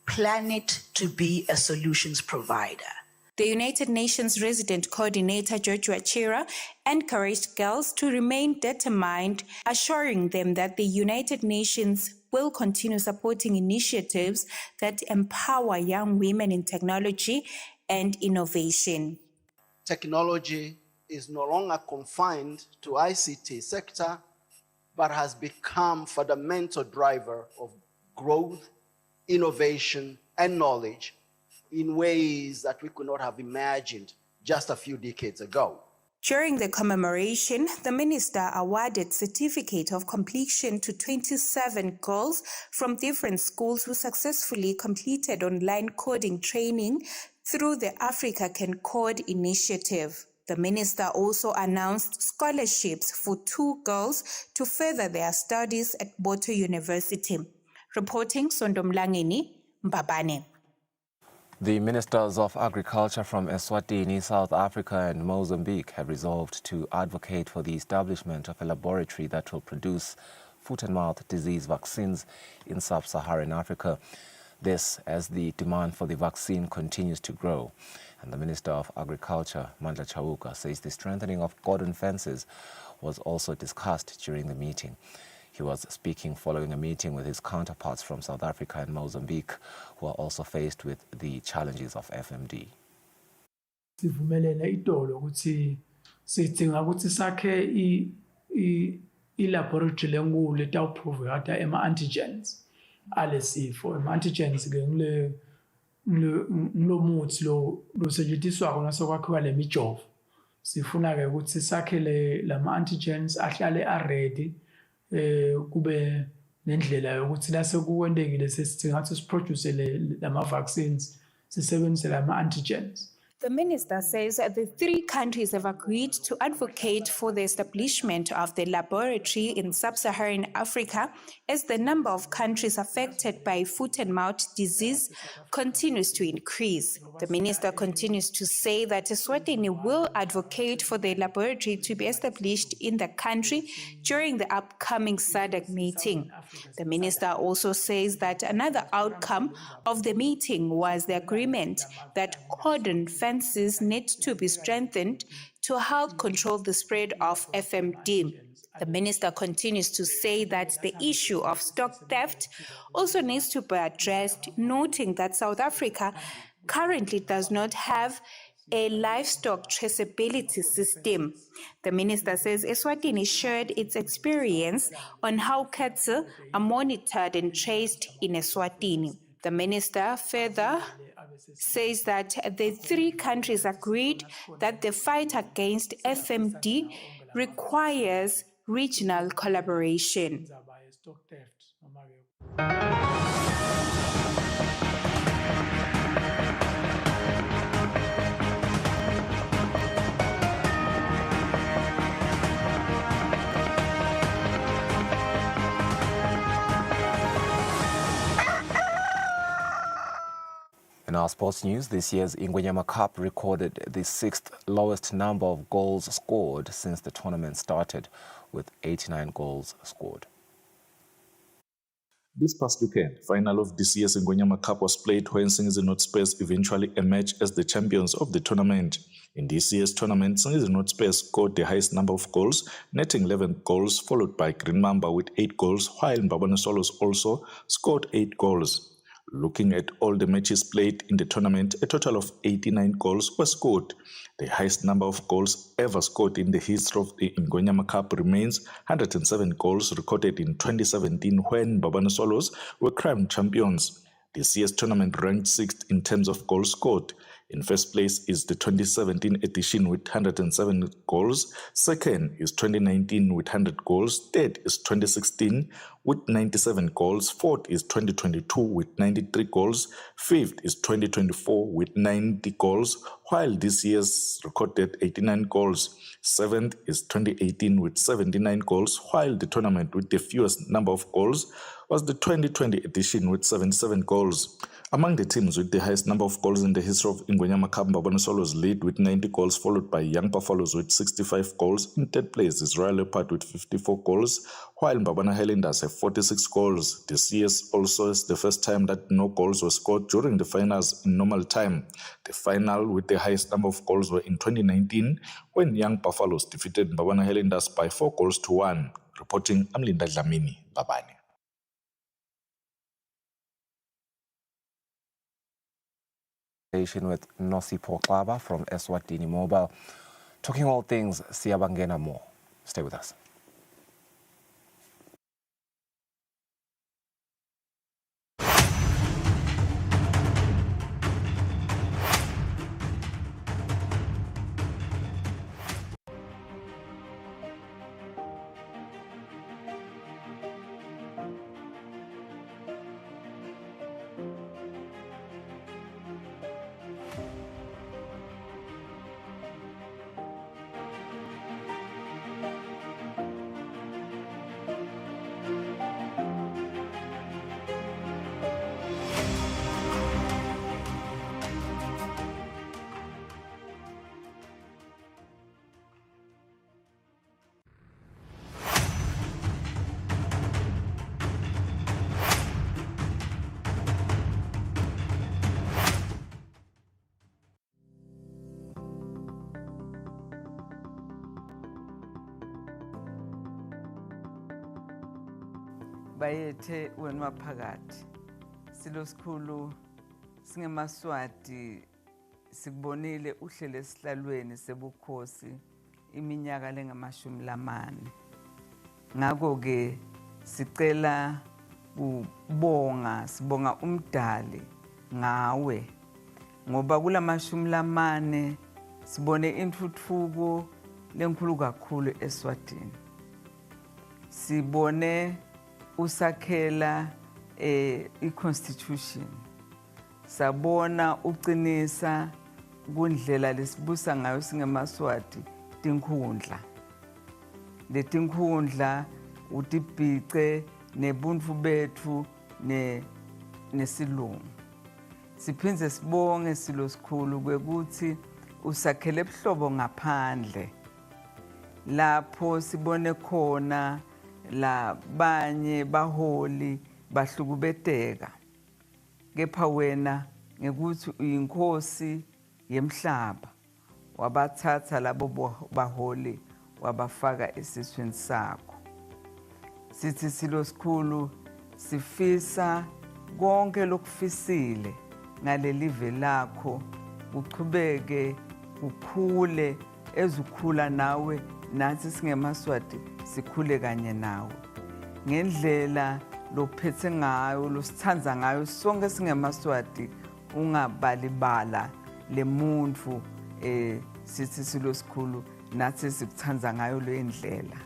plan it to be a solutions provider. The United Nations Resident Coordinator Joshua Chira encouraged girls to remain determined, assuring them that the United Nations will continue supporting initiatives that empower young women in technology and innovation. Technology is no longer confined to ICT sector, but has become fundamental driver of growth, innovation, and knowledge in ways that we could not have imagined just a few decades ago. During the commemoration, the minister awarded certificate of completion to 27 girls from different schools who successfully completed online coding training through the Africa Can Code initiative. The minister also announced scholarships for 2 girls to further their studies at Boto University. Reporting Sondomlangeni, Mbabane. The ministers of agriculture from Eswatini, South Africa and Mozambique have resolved to advocate for the establishment of a laboratory that will produce foot-and-mouth disease vaccines in sub-Saharan Africa. This as the demand for the vaccine continues to grow. And the Minister of Agriculture, Mandla Chauka, says the strengthening of cordon fences was also discussed during the meeting. He was speaking following a meeting with his counterparts from South Africa and Mozambique, who are also faced with the challenges of FMD. Sivumelene itolo ukuthi sidinga ukuthi sakhe i-laboratory lenkulu etawuprovide ama-antigens alesifo. Ama-antigens ke ngilo muthi lo setshenziswa nasokwakhiwa le mijovo. Sifuna ke ukuthi sakhe lama-antigens ahlale ready kube nendlela yokuthi la sekuwendekile sesithinga ukuthi siproduce lama vaccines sisebenzise lama antigens. The minister says that the 3 countries have agreed to advocate for the establishment of the laboratory in sub-Saharan Africa as the number of countries affected by foot-and-mouth disease continues to increase. The minister continues to say that Eswatini will advocate for the laboratory to be established in the country during the upcoming SADC meeting. The minister also says that another outcome of the meeting was the agreement that cordon fences defenses need to be strengthened to help control the spread of FMD. The minister continues to say that the issue of stock theft also needs to be addressed, noting that South Africa currently does not have a livestock traceability system. The minister says Eswatini shared its experience on how cattle are monitored and traced in Eswatini. The minister further says that the three countries agreed that the fight against FMD requires regional collaboration. In our sports news, this year's Ingwenyama Cup recorded the 6th lowest number of goals scored since the tournament started, with 89 goals scored. This past weekend, final of this year's Ingwenyama Cup was played when Singizwe North Spurs eventually emerged as the champions of the tournament. In this year's tournament, Singizwe North Spurs scored the highest number of goals, netting 11 goals, followed by Green Mamba with 8 goals, while Mbabane Solos also scored 8 goals. Looking at all the matches played in the tournament, a total of 89 goals were scored. The highest number of goals ever scored in the history of the Ingwenyama Cup remains 107 goals recorded in 2017 when Mbabane Solos were crowned champions. This year's tournament ranked 6th in terms of goals scored. In first place is the 2017 edition with 107 goals. Second is 2019 with 100 goals. Third is 2016 with 97 goals. Fourth is 2022 with 93 goals. Fifth is 2024 with 90 goals, while this year's recorded 89 goals. Seventh is 2018 with 79 goals, while the tournament with the fewest number of goals was the 2020 edition with 77 goals. Among the teams with the highest number of goals in the history of Ingwenyama Cup, Mbabane Solos lead with 90 goals, followed by Young Buffaloes with 65 goals. In third place is Royal Leopard with 54 goals, while Mbabane Highlanders have 46 goals. This year also is the first time that no goals were scored during the finals in normal time. The final with the highest number of goals were in 2019 when Young Buffaloes defeated Mbabane Highlanders by 4-1. Reporting, I'm Linda Dlamini, Babane. With Nosipho Xaba from Eswatini Mobile. Talking all things Siyabangena more. Stay with us. bayethe wena phakathi silosikhulu singemaswati sikubonile uhlele esihlalweni sebukhosi iminyaka lengamashumi lamane ngako ke sicela kubonga sibonga umdali ngawe ngoba kulamashumi lamane sibone intuthuko lenkulu kakhulu eSwatini sibone usakhela i-constitution sabona uqinisa kundlela lesibusa ngayo singemaswati tinkhundla letinkhundla utibhice nebuntu bethu nesilungu siphinze sibonge silo sikhulu kwekuthi usakhele ebuhlobo ngaphandle lapho sibone khona la banye baholi bahlukubeteka kepha wena ngekuthi uyinkosi yemhlaba wabathatha labo baholi wabafaka esiswini sakho. Sithi silosikhulu sifisa konke lokufisile ngalelive lakho kuchubeke kukhule ezukhula nawe nathi singemaswati sikhule kanye nawe ngendlela lophethe ngayo losithandza ngayo sonke singemaswati ungabalibala lemuntu sithi silosikhulu nathi sikuthandza ngayo le ndlela.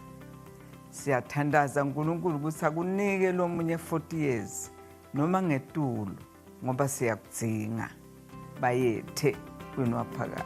Siyathandaza uNkulunkulu ukuthi akunike lo munye 40 years noma ngetulu ngoba siyakudzinga bayethe kwinaphakade.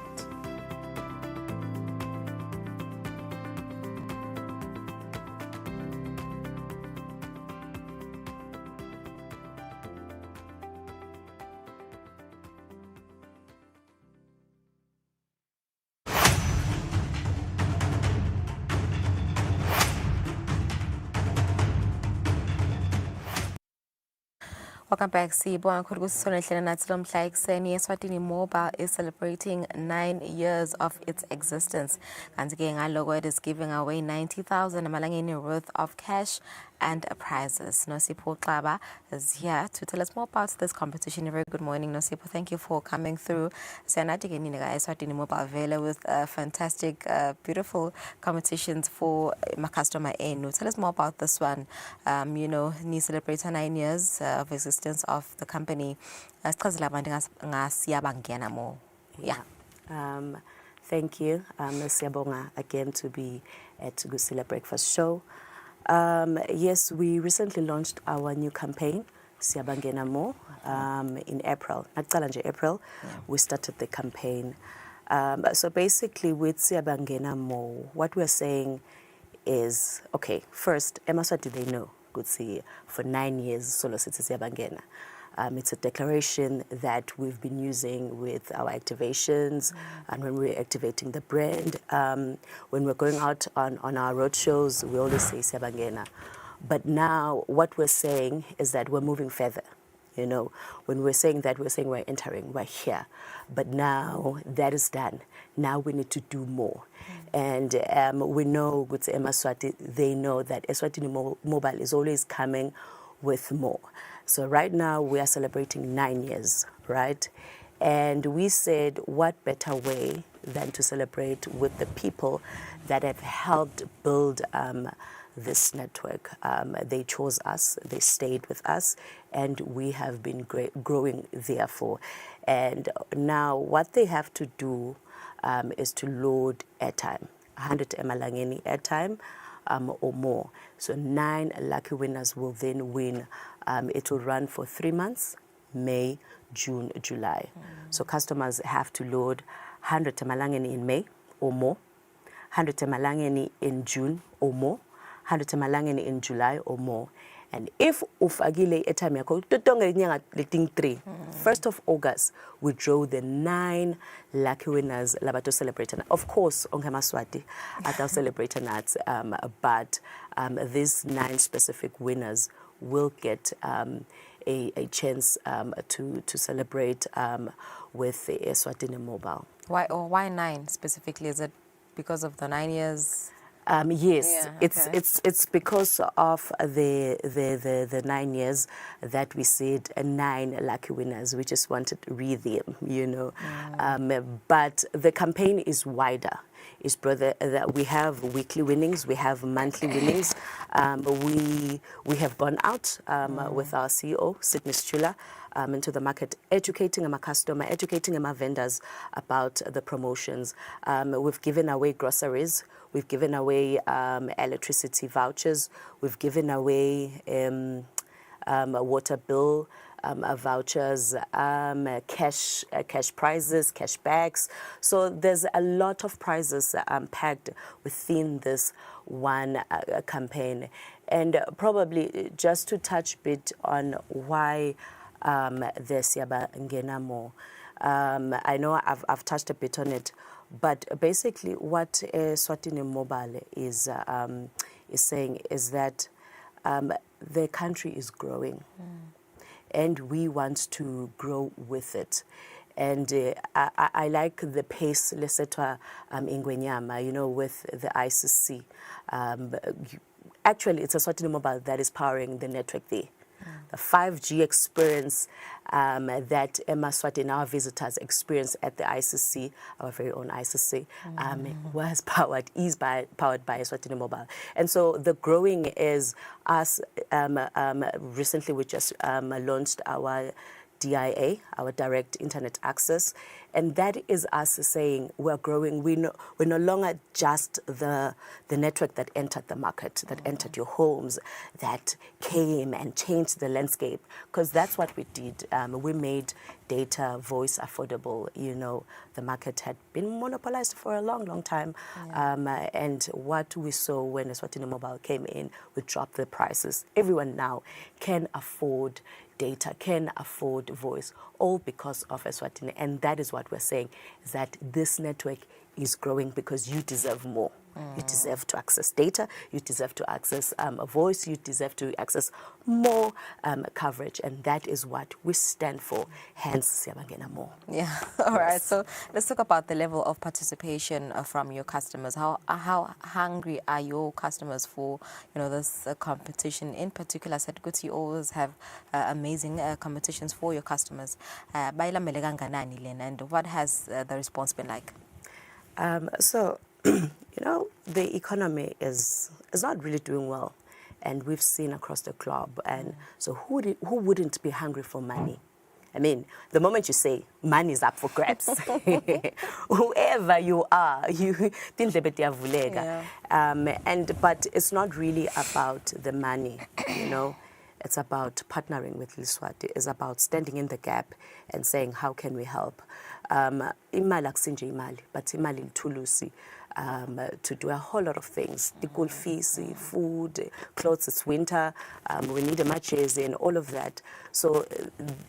Welcome back, Sibonga Khulukusonehlela nathi lomhla ekuseni. Eswatini Mobile is celebrating 9 years of its existence. Kanti ke ngaloko it is giving away 90,000 amalangeni worth of cash and prizes. Nosipho Xaba is here to tell us more about this competition. A very good morning, Nosipho. Thank you for coming through. Eswatini Mobile Vela with fantastic, beautiful competitions for my customer enu. Tell us more about this one. Ni celebrate 9 years of existence of the company. Yeah. Thank you, Siyabonga, again to be at Kusile Breakfast Show. Yes, we recently launched our new campaign, Siyabangena, in April. April, we started the campaign. So basically with Siyabangena, what we're saying is, okay, first, Emaswati they know, good see, for 9 years, Solo City Siyabangena. It's a declaration that we've been using with our activations and when we're activating the brand. When we're going out on our road shows, we always say Siyabangena. But now what we're saying is that we're moving further. When we're saying that, we're saying we're entering, we're here. But now that is done. Now we need to do more. And we know with Eswatini, they know that Eswatini Mobile is always coming with more. So right now we are celebrating 9 years, right? And we said, what better way than to celebrate with the people that have helped build this network. They chose us, they stayed with us, and we have been growing therefore. And now what they have to do is to load airtime, 100 Malangeni airtime or more. So 9 lucky winners will then win. It will run for 3 months, May, June, July. So customers have to load 100 Malangeni in May or more, 100 Malangeni in June or more, 100 Malangeni in July or more. And if ufagile airtime yako tutonga nyanga letting 3, 1st of August, we draw the 9 lucky winners labato celebrating. Of course, ongemaswati at celebrating that, but these 9 specific winners will get a chance to celebrate with the Eswatini Mobile. Why 9 specifically? Is it because of the 9 years? Yes, yeah, it's because of the 9 years that we said 9 lucky winners. We just wanted to read them, but the campaign is wider. It's that we have weekly winnings, we have monthly winnings. We have gone out with our CEO, Sydney Stula, into the market, educating our customer, educating our vendors about the promotions. We've given away groceries. We've given away electricity vouchers. We've given away water bill vouchers, cash prizes, cash bags. So there's a lot of prizes packed within this one campaign. And probably just to touch a bit on why the Siyabangena more. I know I've touched a bit on it. But basically what Eswatini Mobile is saying is that the country is growing and we want to grow with it. And I like the pace, Lesetwa Ingwenyama, you know, with the ICC. Actually, it's Eswatini Mobile that is powering the network there. The 5G experience that Eswatini, our visitors experience at the ICC, our very own ICC, was powered by Eswatini Mobile. And so the growing is us. Recently, we just launched our DIA, our direct internet access, and that is us saying we're growing. We're no longer just the network that entered the market, that entered your homes, that came and changed the landscape, because that's what we did. We made data, voice affordable. You know, the market had been monopolized for a long, long time. And what we saw when Eswatini Mobile came in, we dropped the prices. Everyone now can afford data, can afford voice, all because of Eswatini. And that is what we're saying, is that this network is growing because you deserve more. You deserve to access data, you deserve to access a voice, you deserve to access more coverage, and that is what we stand for, hence Siyabangena More. Yeah, all right, so let's talk about the level of participation from your customers. How hungry are your customers for, you know, this competition? In particular, I said good, you always have amazing competitions for your customers. And what has the response been like? You know, the economy is not really doing well, and we've seen across the globe. And so who wouldn't be hungry for money? I mean, the moment you say money is up for grabs, whoever you are, but it's not really about the money, you know. It's about partnering with Leswati. It's about standing in the gap and saying, how can we help? Imali akusinje imali, but imali litulusi. To do a whole lot of things. The school fees, food, clothes, it's winter, we need a matches and all of that. So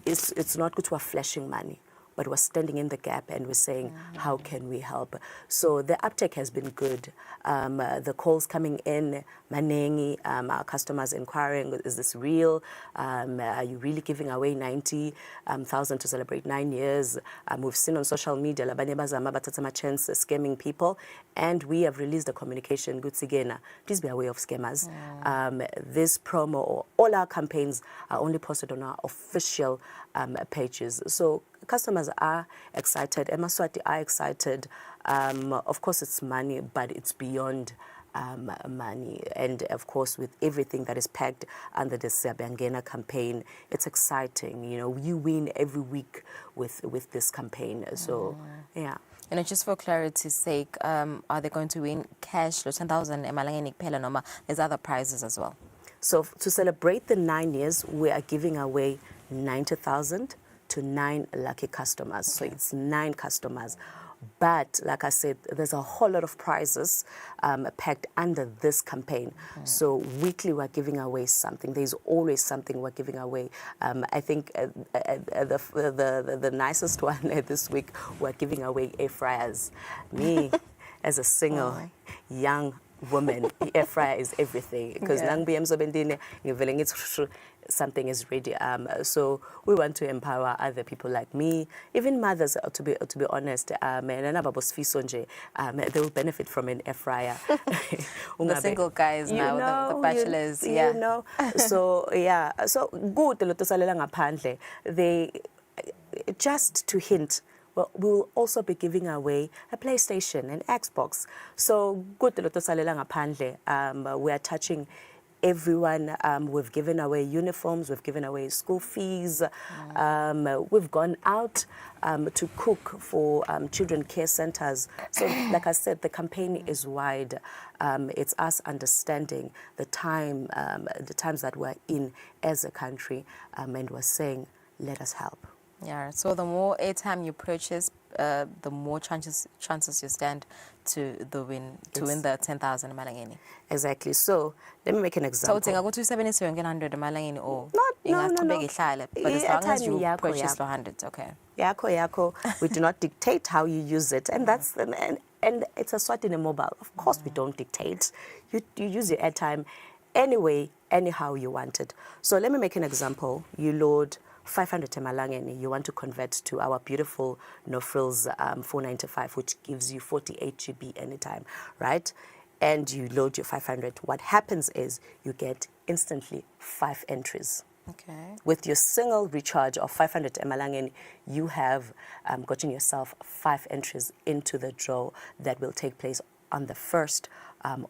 it's not good to have flashing money, but we're standing in the gap and we're saying, how can we help? So the uptake has been good. The calls coming in, Manengi, our customers inquiring, is this real? Are you really giving away 90,000 to celebrate 9 years? We've seen on social media, scamming people, and we have released a communication, please be aware of scammers. This promo or all our campaigns are only posted on our official pages. So customers are excited, Eswatini are excited. Of course, it's money, but it's beyond money. And of course, with everything that is packed under the Siyabangena campaign, it's exciting. You know, you win every week with this campaign. So, yeah. And just for clarity's sake, are they going to win cash, 10,000 emalangeni kuphela noma there's other prizes as well? So to celebrate the 9 years, we are giving away 90,000 to 9 lucky customers. So it's 9 customers. But like I said, there's a whole lot of prizes packed under this campaign. So weekly we're giving away something. There's always something we're giving away. I think the nicest one this week, we're giving away air fryers. Me, as a single young woman, air fryer is everything. Because something is ready. So we want to empower other people like me, even mothers, to be honest. They will benefit from an air fryer. The single guys now, the bachelors, you know. So yeah, so good. They just to hint. Well, we will also be giving away a PlayStation, an Xbox. So good. We are touching everyone. We've given away uniforms, we've given away school fees, we've gone out to cook for children care centers. So like I said, the campaign is wide. It's us understanding the times that we're in as a country, and we're saying, let us help. Yeah, so the more airtime you purchase, the more chances you stand to win the 10,000 malangeni. Exactly. So let me make an example. So I go to 700 malangeni or no. But as long as you purchase the 100, okay. Yako. We do not dictate how you use it, and that's and it's Eswatini Mobile. Of course, we don't dictate. You use your airtime anyway, anyhow you want it. So let me make an example. You load 500 emalangeni, you want to convert to our beautiful no frills 495, which gives you 48 GB anytime, right? And you load your 500. What happens is you get instantly 5 entries. Okay. With your single recharge of 500 emalangeni, you have gotten yourself 5 entries into the draw that will take place on the 1st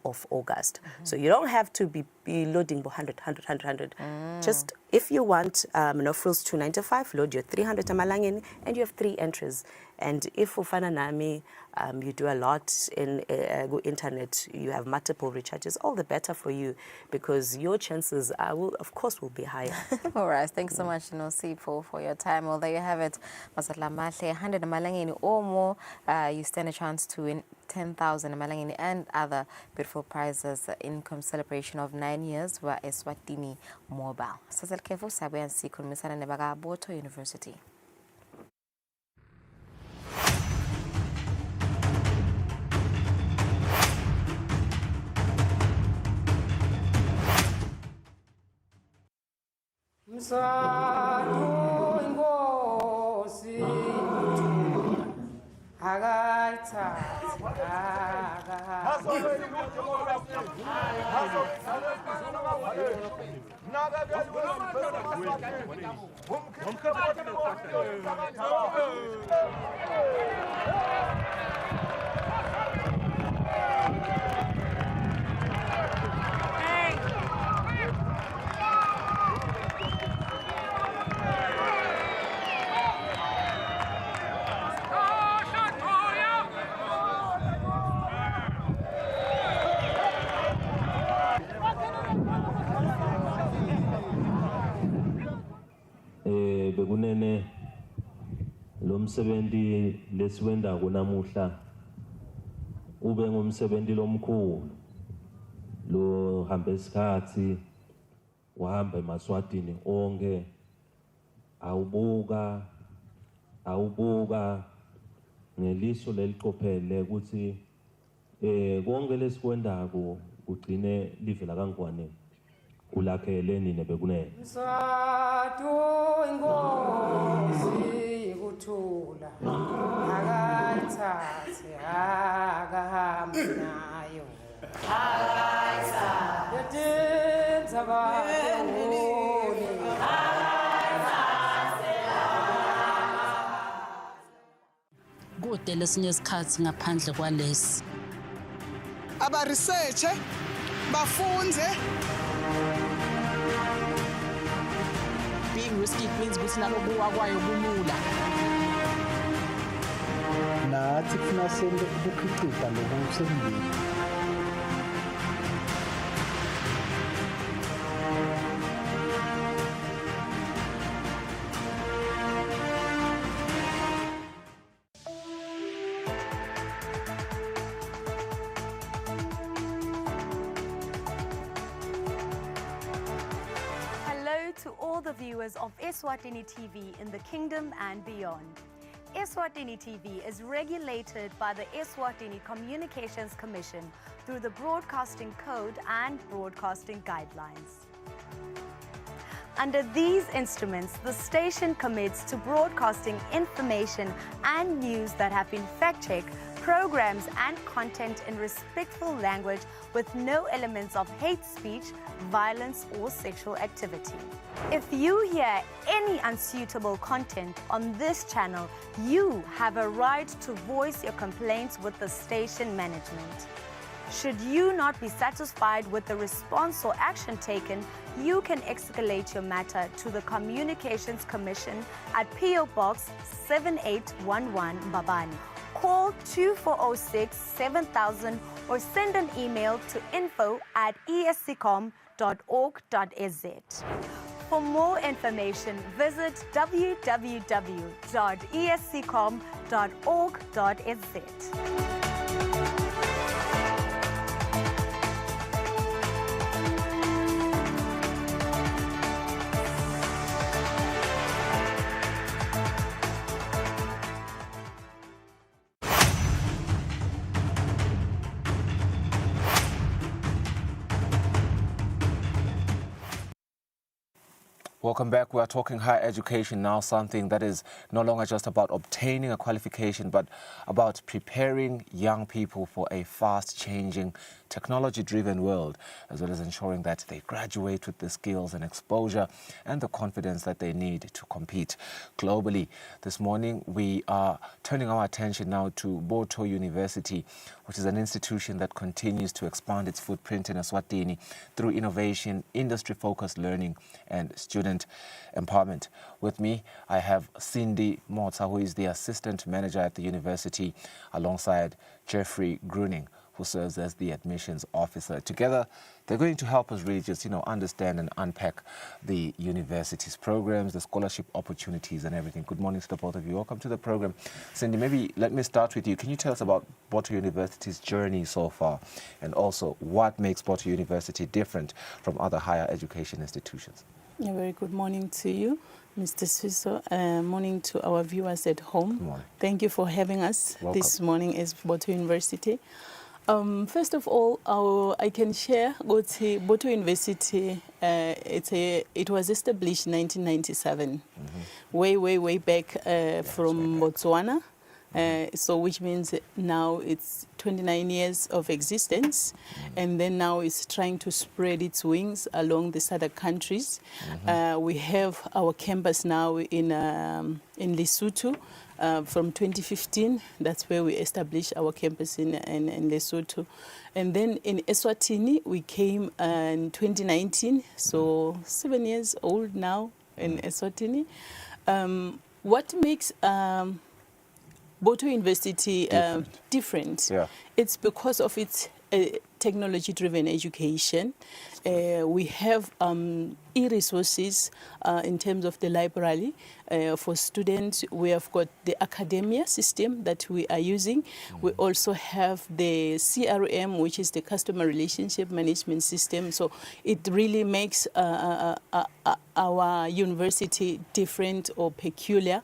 of August. So you don't have to be loading 100. Just if you want no frills 295, load your 300 emalangeni and you have 3 entries. And if ufana nami, you do a lot in internet, you have multiple recharges, all the better for you, because your chances will be higher. All right, thanks so much, Nosipho, for your time. Well, there you have it. Masatla Mahle, 100 emalangeni or more, you stand a chance to win 10,000 emalangeni and other beautiful prizes in celebration of 9 years by Eswatini Mobile. Sasel Kefu Sabe and Sikun Misana Nebaga Boto University. Bekunene lo msebenzi lesiwenda kunamuhla ube ngumsebenzi lomkhulu lo hamba isikhathi wahamba eMaswatini onke awubuka ngeliso leliqophele ukuthi konke lesikwendako ugcine live la kaNgwane ulakhele nini bekunene Mswatu ingozi kuthula akayithathe akahambe nayo akayithathe yadenza bakhe kude lesinye isikhathi ngaphandle kwalesi aba-researche bafunze. Being risky means ukuthi nalokuwa kwayo kulula. Nathi kufuna sente ukukhiqiza lokusemndeni. To all the viewers of Eswatini TV in the kingdom and beyond. Eswatini TV is regulated by the Eswatini Communications Commission through the Broadcasting Code and Broadcasting Guidelines. Under these instruments, the station commits to broadcasting information and news that have been fact-checked, programs and content in respectful language with no elements of hate speech, violence or sexual activity. If you hear any unsuitable content on this channel, you have a right to voice your complaints with the station management. Should you not be satisfied with the response or action taken, you can escalate your matter to the Communications Commission at PO Box 7811 Babani. Call 2406 7000 or send an email to info@esccom.org.za. For more information, visit www.esccom.org.za. Welcome back. We are talking higher education now, something that is no longer just about obtaining a qualification, but about preparing young people for a fast-changing, technology-driven world, as well as ensuring that they graduate with the skills and exposure and the confidence that they need to compete globally. This morning, we are turning our attention now to Boto University, which is an institution that continues to expand its footprint in Eswatini through innovation, industry-focused learning, and student empowerment. With me, I have Cindy Motsa, who is the assistant manager at the university, alongside Jeffrey Gruning, who serves as the admissions officer. Together, they're going to help us really just, understand and unpack the university's programs, the scholarship opportunities and everything. Good morning to the both of you. Welcome to the program. Cindy, maybe let me start with you. Can you tell us about Boto University's journey so far, and also what makes Boto University different from other higher education institutions? A very good morning to you, Mr. Swiso. Morning to our viewers at home. Good morning. Thank you for having us this morning as Boto University. First of all, I can share what Boto University, it was established in 1997, way back from Botswana. So which means now it's 29 years of existence, and then now it's trying to spread its wings along the other countries. We have our campus now in Lesotho. From 2015, that's where we established our campus in Lesotho. And then in Eswatini, we came in 2019, so 7 years old now in Eswatini. What makes Boto University different? It's because of its technology-driven education. We have e-resources in terms of the library. For students, we have got the academia system that we are using. We also have the CRM, which is the customer relationship management system. So it really makes our university different or peculiar.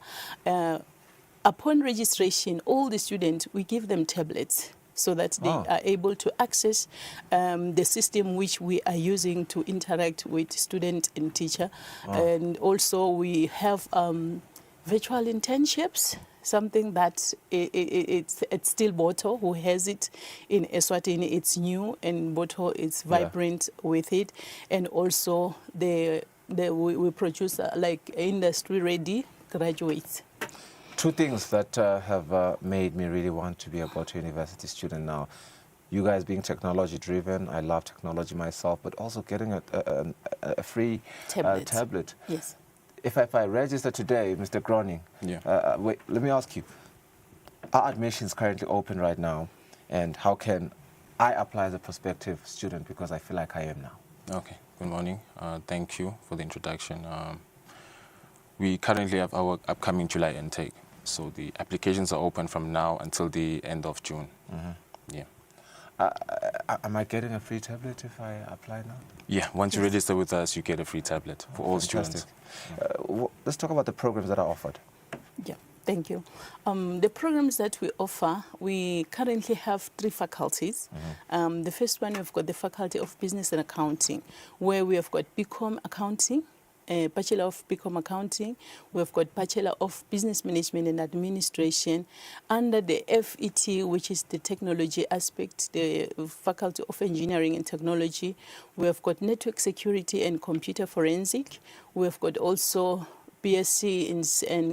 Upon registration, all the students, we give them tablets so that they are able to access the system which we are using to interact with student and teacher. And also we have virtual internships, something that it's still Boto who has it in Eswatini. It's new, and Boto is vibrant with it. And also we produce like industry-ready graduates. Two things that have made me really want to be a Boto University student now. You guys being technology-driven, I love technology myself, but also getting a free tablet. Yes. If I register today, Mr. Groning, wait, let me ask you, are admissions currently open right now? And how can I apply as a prospective student, because I feel like I am now? Okay, good morning. Thank you for the introduction. We currently have our upcoming July intake. So the applications are open from now until the end of June. Yeah. Am I getting a free tablet if I apply now? Yeah, once you register with us, you get a free tablet for all students. Let's talk about the programs that are offered. Yeah, thank you. The programs that we offer, we currently have 3 faculties. The first one, we've got the Faculty of Business and Accounting, where we have got BCom Accounting, Bachelor of BCom Accounting. We've got Bachelor of Business Management and Administration. Under the FET, which is the technology aspect, the Faculty of Engineering and Technology, we have got Network Security and Computer Forensic. We've got also BSc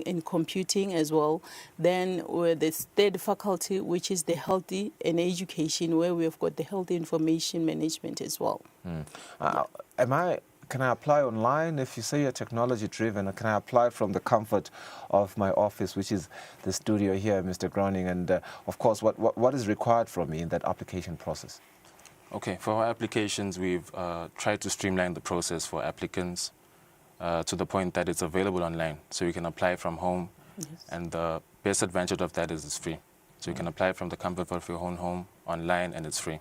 in computing as well. Then we're the third faculty, which is the Healthy and Education, where we have got the Health Information Management as well. Can I apply online? If you say you're technology-driven, can I apply from the comfort of my office, which is the studio here, Mr. Groning? And of course, what is required from me in that application process? Okay, for our applications, we've tried to streamline the process for applicants to the point that it's available online. So you can apply from home. Yes. And the best advantage of that is it's free. So you can apply from the comfort of your own home, online, and it's free.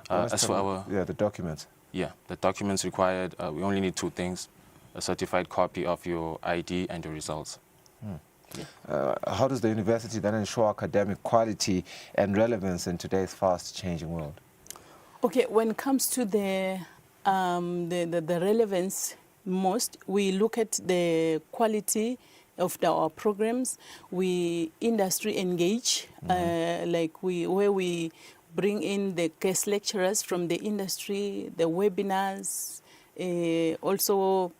As for our... Yeah, the documents. Yeah, the documents required, we only need 2 things: a certified copy of your ID and your results. How does the university then ensure academic quality and relevance in today's fast-changing world? Okay, when it comes to the relevance most. We look at the quality of our programs. We industry engage, where we bring in the guest lecturers from the industry, the webinars, also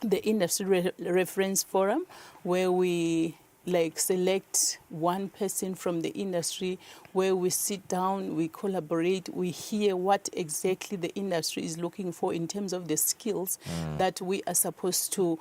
the industry reference forum, where we select one person from the industry, where we sit down, we collaborate, we hear what exactly the industry is looking for in terms of the skills that we are supposed to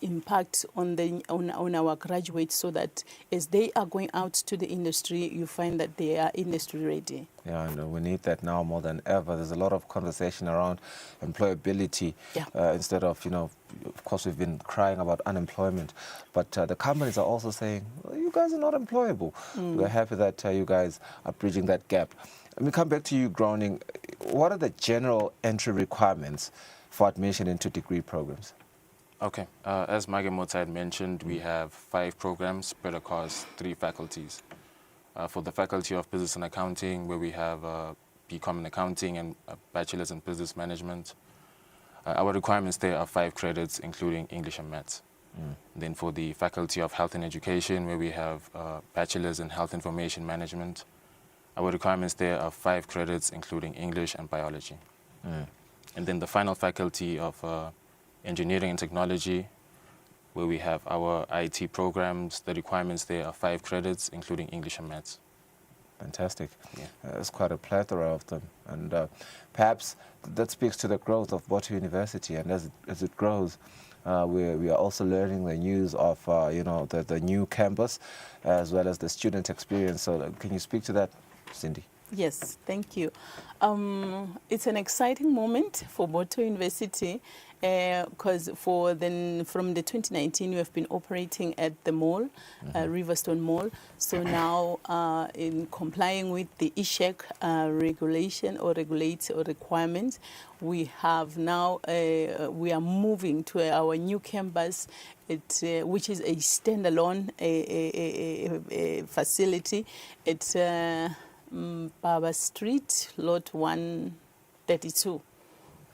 impact on our graduates, so that as they are going out to the industry, you find that they are industry ready. Yeah, and we need that now more than ever. There's a lot of conversation around employability instead of, of course, we've been crying about unemployment, but the companies are also saying, well, you guys are not employable. We're happy that you guys are bridging that gap. Let me come back to you, Groening. What are the general entry requirements for admission into degree programs? Okay, as Magemota had mentioned, we have 5 programs spread across 3 faculties. For the Faculty of Business and Accounting, where we have BCom in Accounting and a Bachelor's in Business Management. Our requirements there are 5 credits, including English and Maths. Then for the Faculty of Health and Education, where we have Bachelor's in Health Information Management, our requirements there are 5 credits, including English and Biology. And then the final Faculty of Engineering and Technology, where we have our IT programs, the requirements there are 5 credits, including English and Maths. Fantastic. There's quite a plethora of them. And perhaps that speaks to the growth of Boto University. And as it grows, we are also learning the news of, the new campus, as well as the student experience. So can you speak to that, Cindy? Yes, thank you. It's an exciting moment for Boto University, because from the 2019 we have been operating at the mall, Riverstone Mall. So now, in complying with the ISHEC regulation or requirements, we have now we are moving to our new campus, which is a standalone facility. It's Baba Street, lot 132.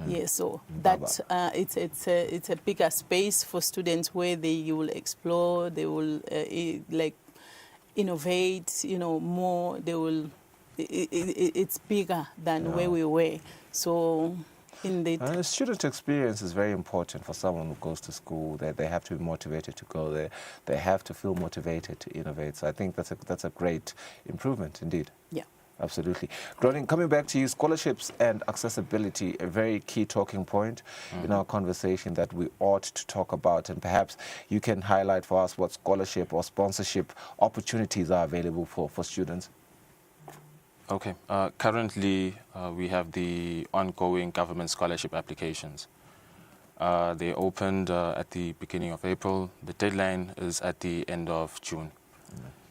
Yeah, so that it's a bigger space for students where they will explore, they will innovate, more. They will. It's bigger than where we were. So. The student experience is very important for someone who goes to school. They have to be motivated to go there. They have to feel motivated to innovate. So I think that's a great improvement indeed. Yeah. Absolutely. Groening, coming back to you, scholarships and accessibility, a very key talking point in our conversation that we ought to talk about. And perhaps you can highlight for us what scholarship or sponsorship opportunities are available for students. Okay. Currently, we have the ongoing government scholarship applications. They opened at the beginning of April. The deadline is at the end of June.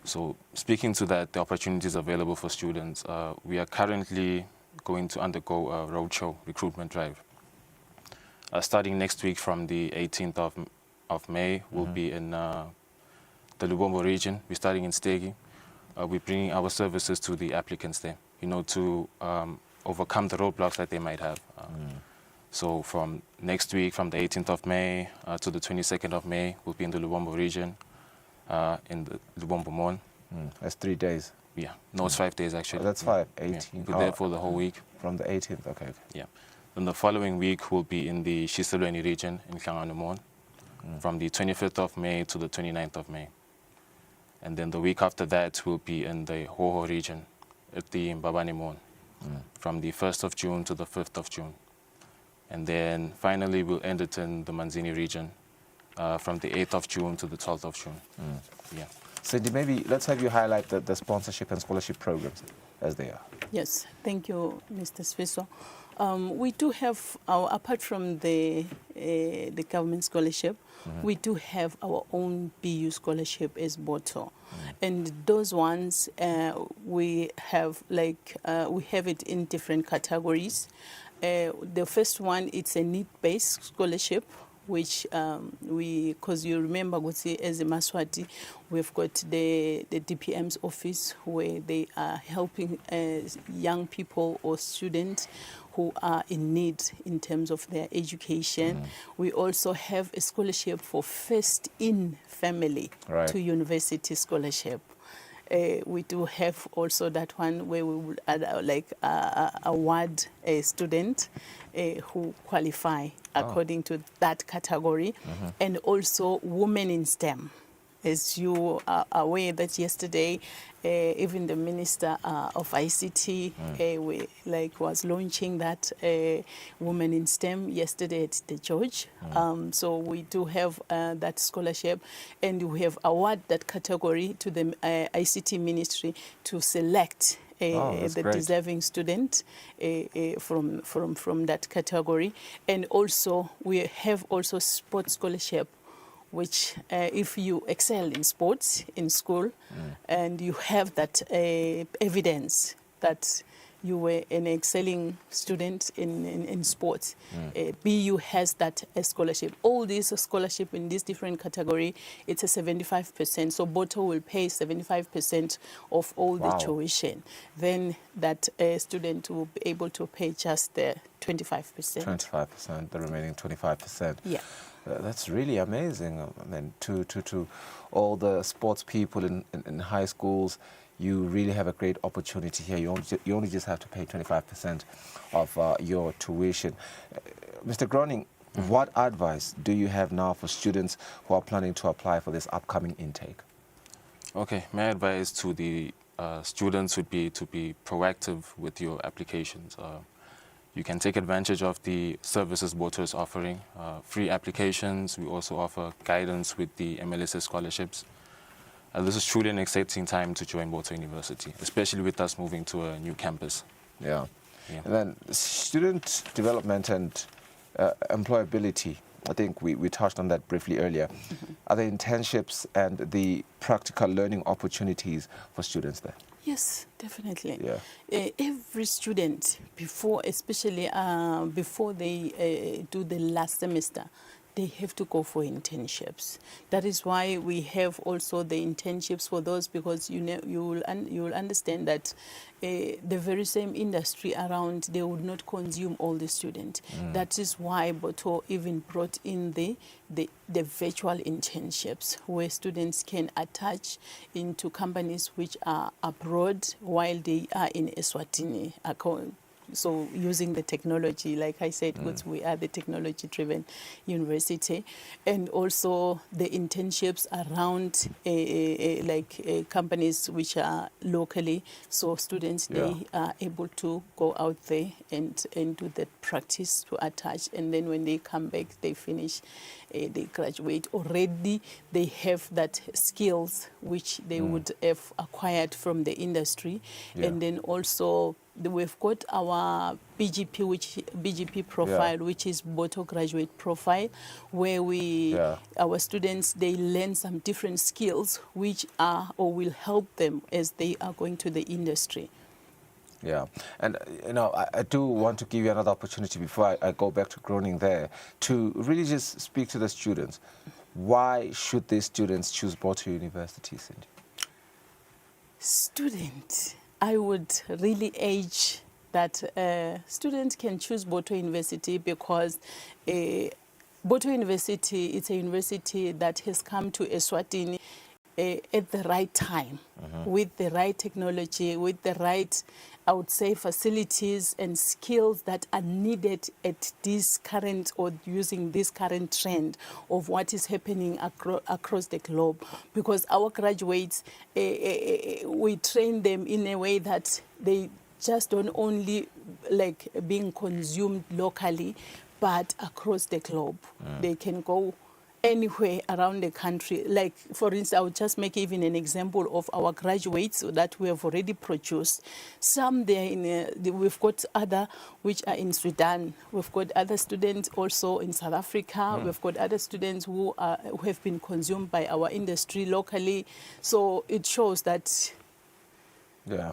So speaking to that, the opportunities available for students, we are currently going to undergo a roadshow recruitment drive. Starting next week from the 18th of May, we'll be in the Lubombo region. We're starting in Stegi. We're bringing our services to the applicants there, to overcome the roadblocks that they might have. So from next week, from the 18th of May to the 22nd of May, we'll be in the Lubombo region, in the Lubombo Mon. That's 3 days. Yeah, no, it's 5 days actually. Oh, that's 5, 18. We're there for the whole week. From the 18th, okay. Yeah. Then the following week, we'll be in the Kusile region in Hlangano Mon, from the 25th of May to the 29th of May. And then the week after that, we'll be in the Hoho region at the Mbabane Mon, from the 1st of June to the 5th of June. And then finally, we'll end it in the Manzini region from the 8th of June to the 12th of June. Yeah. Cindy, maybe let's have you highlight the sponsorship and scholarship programs as they are. Yes, thank you, Mr. Sfiso. We do have apart from the government scholarship, we do have our own BU scholarship as Boto. And those ones, we have it in different categories. The first one, it's a need-based scholarship, which because you remember, as a Maswati, we've got the DPM's office where they are helping young people or students who are in need in terms of their education. We also have a scholarship for first in family to university scholarship. We do have also that one where we will award a student who qualify according to that category, and also women in STEM. As you are aware that yesterday, even the Minister of ICT was launching that Women in STEM yesterday at the George. So we do have that scholarship, and we have awarded that category to the ICT Ministry to select the deserving student from that category. And also we have also sports scholarship, which if you excel in sports in school and you have that evidence that you were an excelling student in sports, BU has that scholarship. All these scholarship in this different category, it's a 75%. So Boto will pay 75% of all the tuition. Then that student will be able to pay just the 25%. 25%, the remaining 25%. Yeah. That's really amazing. I mean, to all the sports people in high schools, you really have a great opportunity here. You only just have to pay 25% of your tuition. Mr. Groning, what advice do you have now for students who are planning to apply for this upcoming intake? Okay, my advice to the students would be to be proactive with your applications. You can take advantage of the services Boto is offering, free applications. We also offer guidance with the MLSS scholarships. This is truly an exciting time to join Boto University, especially with us moving to a new campus. Yeah. And then student development and employability, I think we touched on that briefly earlier. Are there internships and the practical learning opportunities for students there? Yes, definitely. Yeah. Every student, especially before they do the last semester, they have to go for internships. That is why we have also the internships for those, because you will understand that the very same industry around, they would not consume all the students. That is why Boto even brought in the virtual internships, where students can attach into companies which are abroad while they are in Eswatini. So using the technology, like I said, because we are the technology-driven university, and also the internships around companies which are locally, so students, they are able to go out there and do the practice to attach, and then when they come back, they finish, they graduate. Already they have that skills which they would have acquired from the industry, and then also we've got our BGP profile, which is Boto Graduate Profile, where our students, they learn some different skills which are or will help them as they are going to the industry. Yeah, and I do want to give you another opportunity before I go back to Groning there, to really just speak to the students. Why should these students choose Boto University, Cindy? Students, I would really urge that students can choose Boto University because Boto University is a university that has come to Eswatini at the right time, with the right technology, with the right, I would say, facilities and skills that are needed at this current, or using this current trend of what is happening across the globe. Because our graduates, we train them in a way that they just don't only like being consumed locally, but across the globe. They can go anywhere around the country. Like, for instance, I would just make even an example of our graduates that we have already produced. Some there we've got other which are in Sudan. We've got other students also in South Africa. We've got other students who have been consumed by our industry locally. So it shows that Yeah,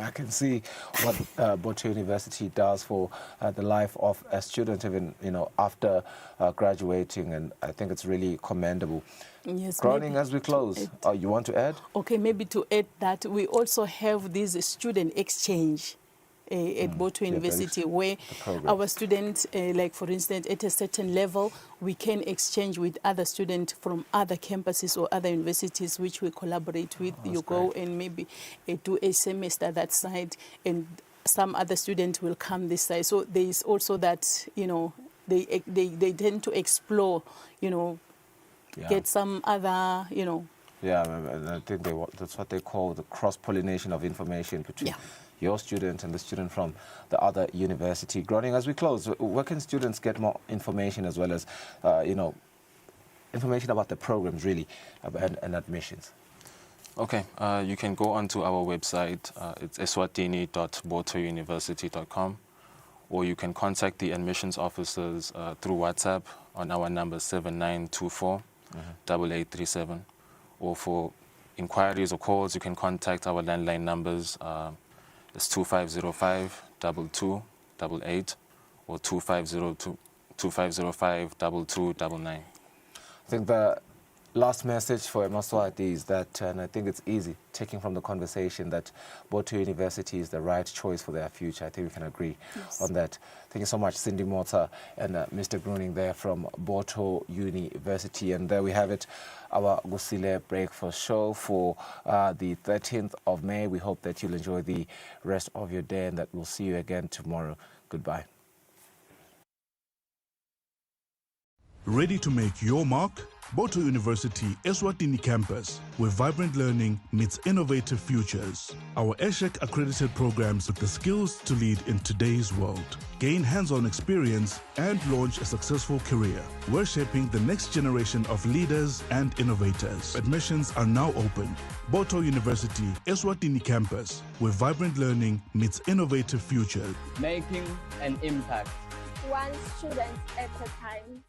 I can see what Boto University does for the life of a student, even after graduating, and I think it's really commendable. Yes, Grounding, as we close, you want to add? Okay, maybe to add that we also have this student exchange at Boto University, where our students, like for instance, at a certain level, we can exchange with other students from other campuses or other universities which we collaborate with. You go and maybe do a semester that side, and some other students will come this side. So there is also that, they tend to explore, get some other, Yeah, and I think that's what they call the cross-pollination of information between your student and the student from the other university. Groning, as we close, where can students get more information as well as, information about the programs, really, and admissions? Okay, you can go onto our website. It's eswatini.botouniversity.com, or you can contact the admissions officers through WhatsApp on our number 7924-8837. Or for inquiries or calls, you can contact our landline numbers. It's 2505-2288 or 2505-2299. I think the last message for Maswati is that, and I think it's easy, taking from the conversation, that Boto University is the right choice for their future. I think we can agree on that. Thank you so much, Cindy Mota and Mr. Gruning there from Boto University. And there we have it, our Kusile breakfast show for the 13th of May. We hope that you'll enjoy the rest of your day and that we'll see you again tomorrow. Goodbye. Ready to make your mark? Boto University Eswatini campus, where vibrant learning meets innovative futures. Our ESHEC accredited programs with the skills to lead in today's world. Gain hands-on experience and launch a successful career. We're shaping the next generation of leaders and innovators. Admissions are now open. Boto University Eswatini campus, where vibrant learning meets innovative futures. Making an impact. One student at a time.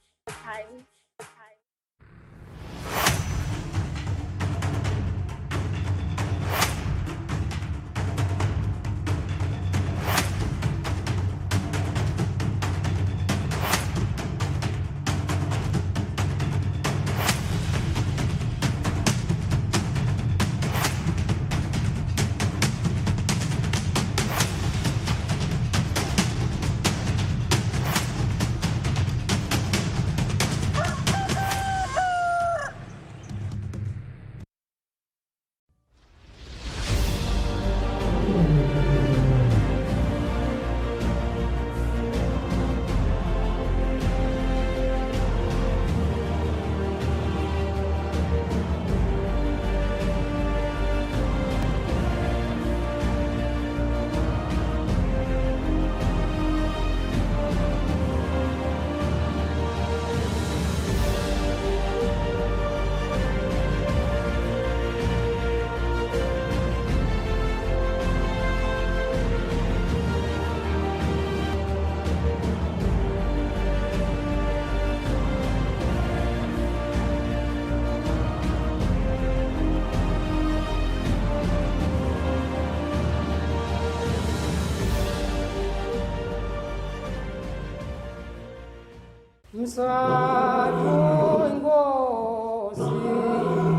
Mswatu inkosi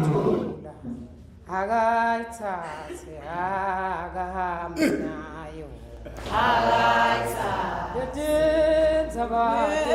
ithula akayithathe akahambe nayo akayithathe yotenza kade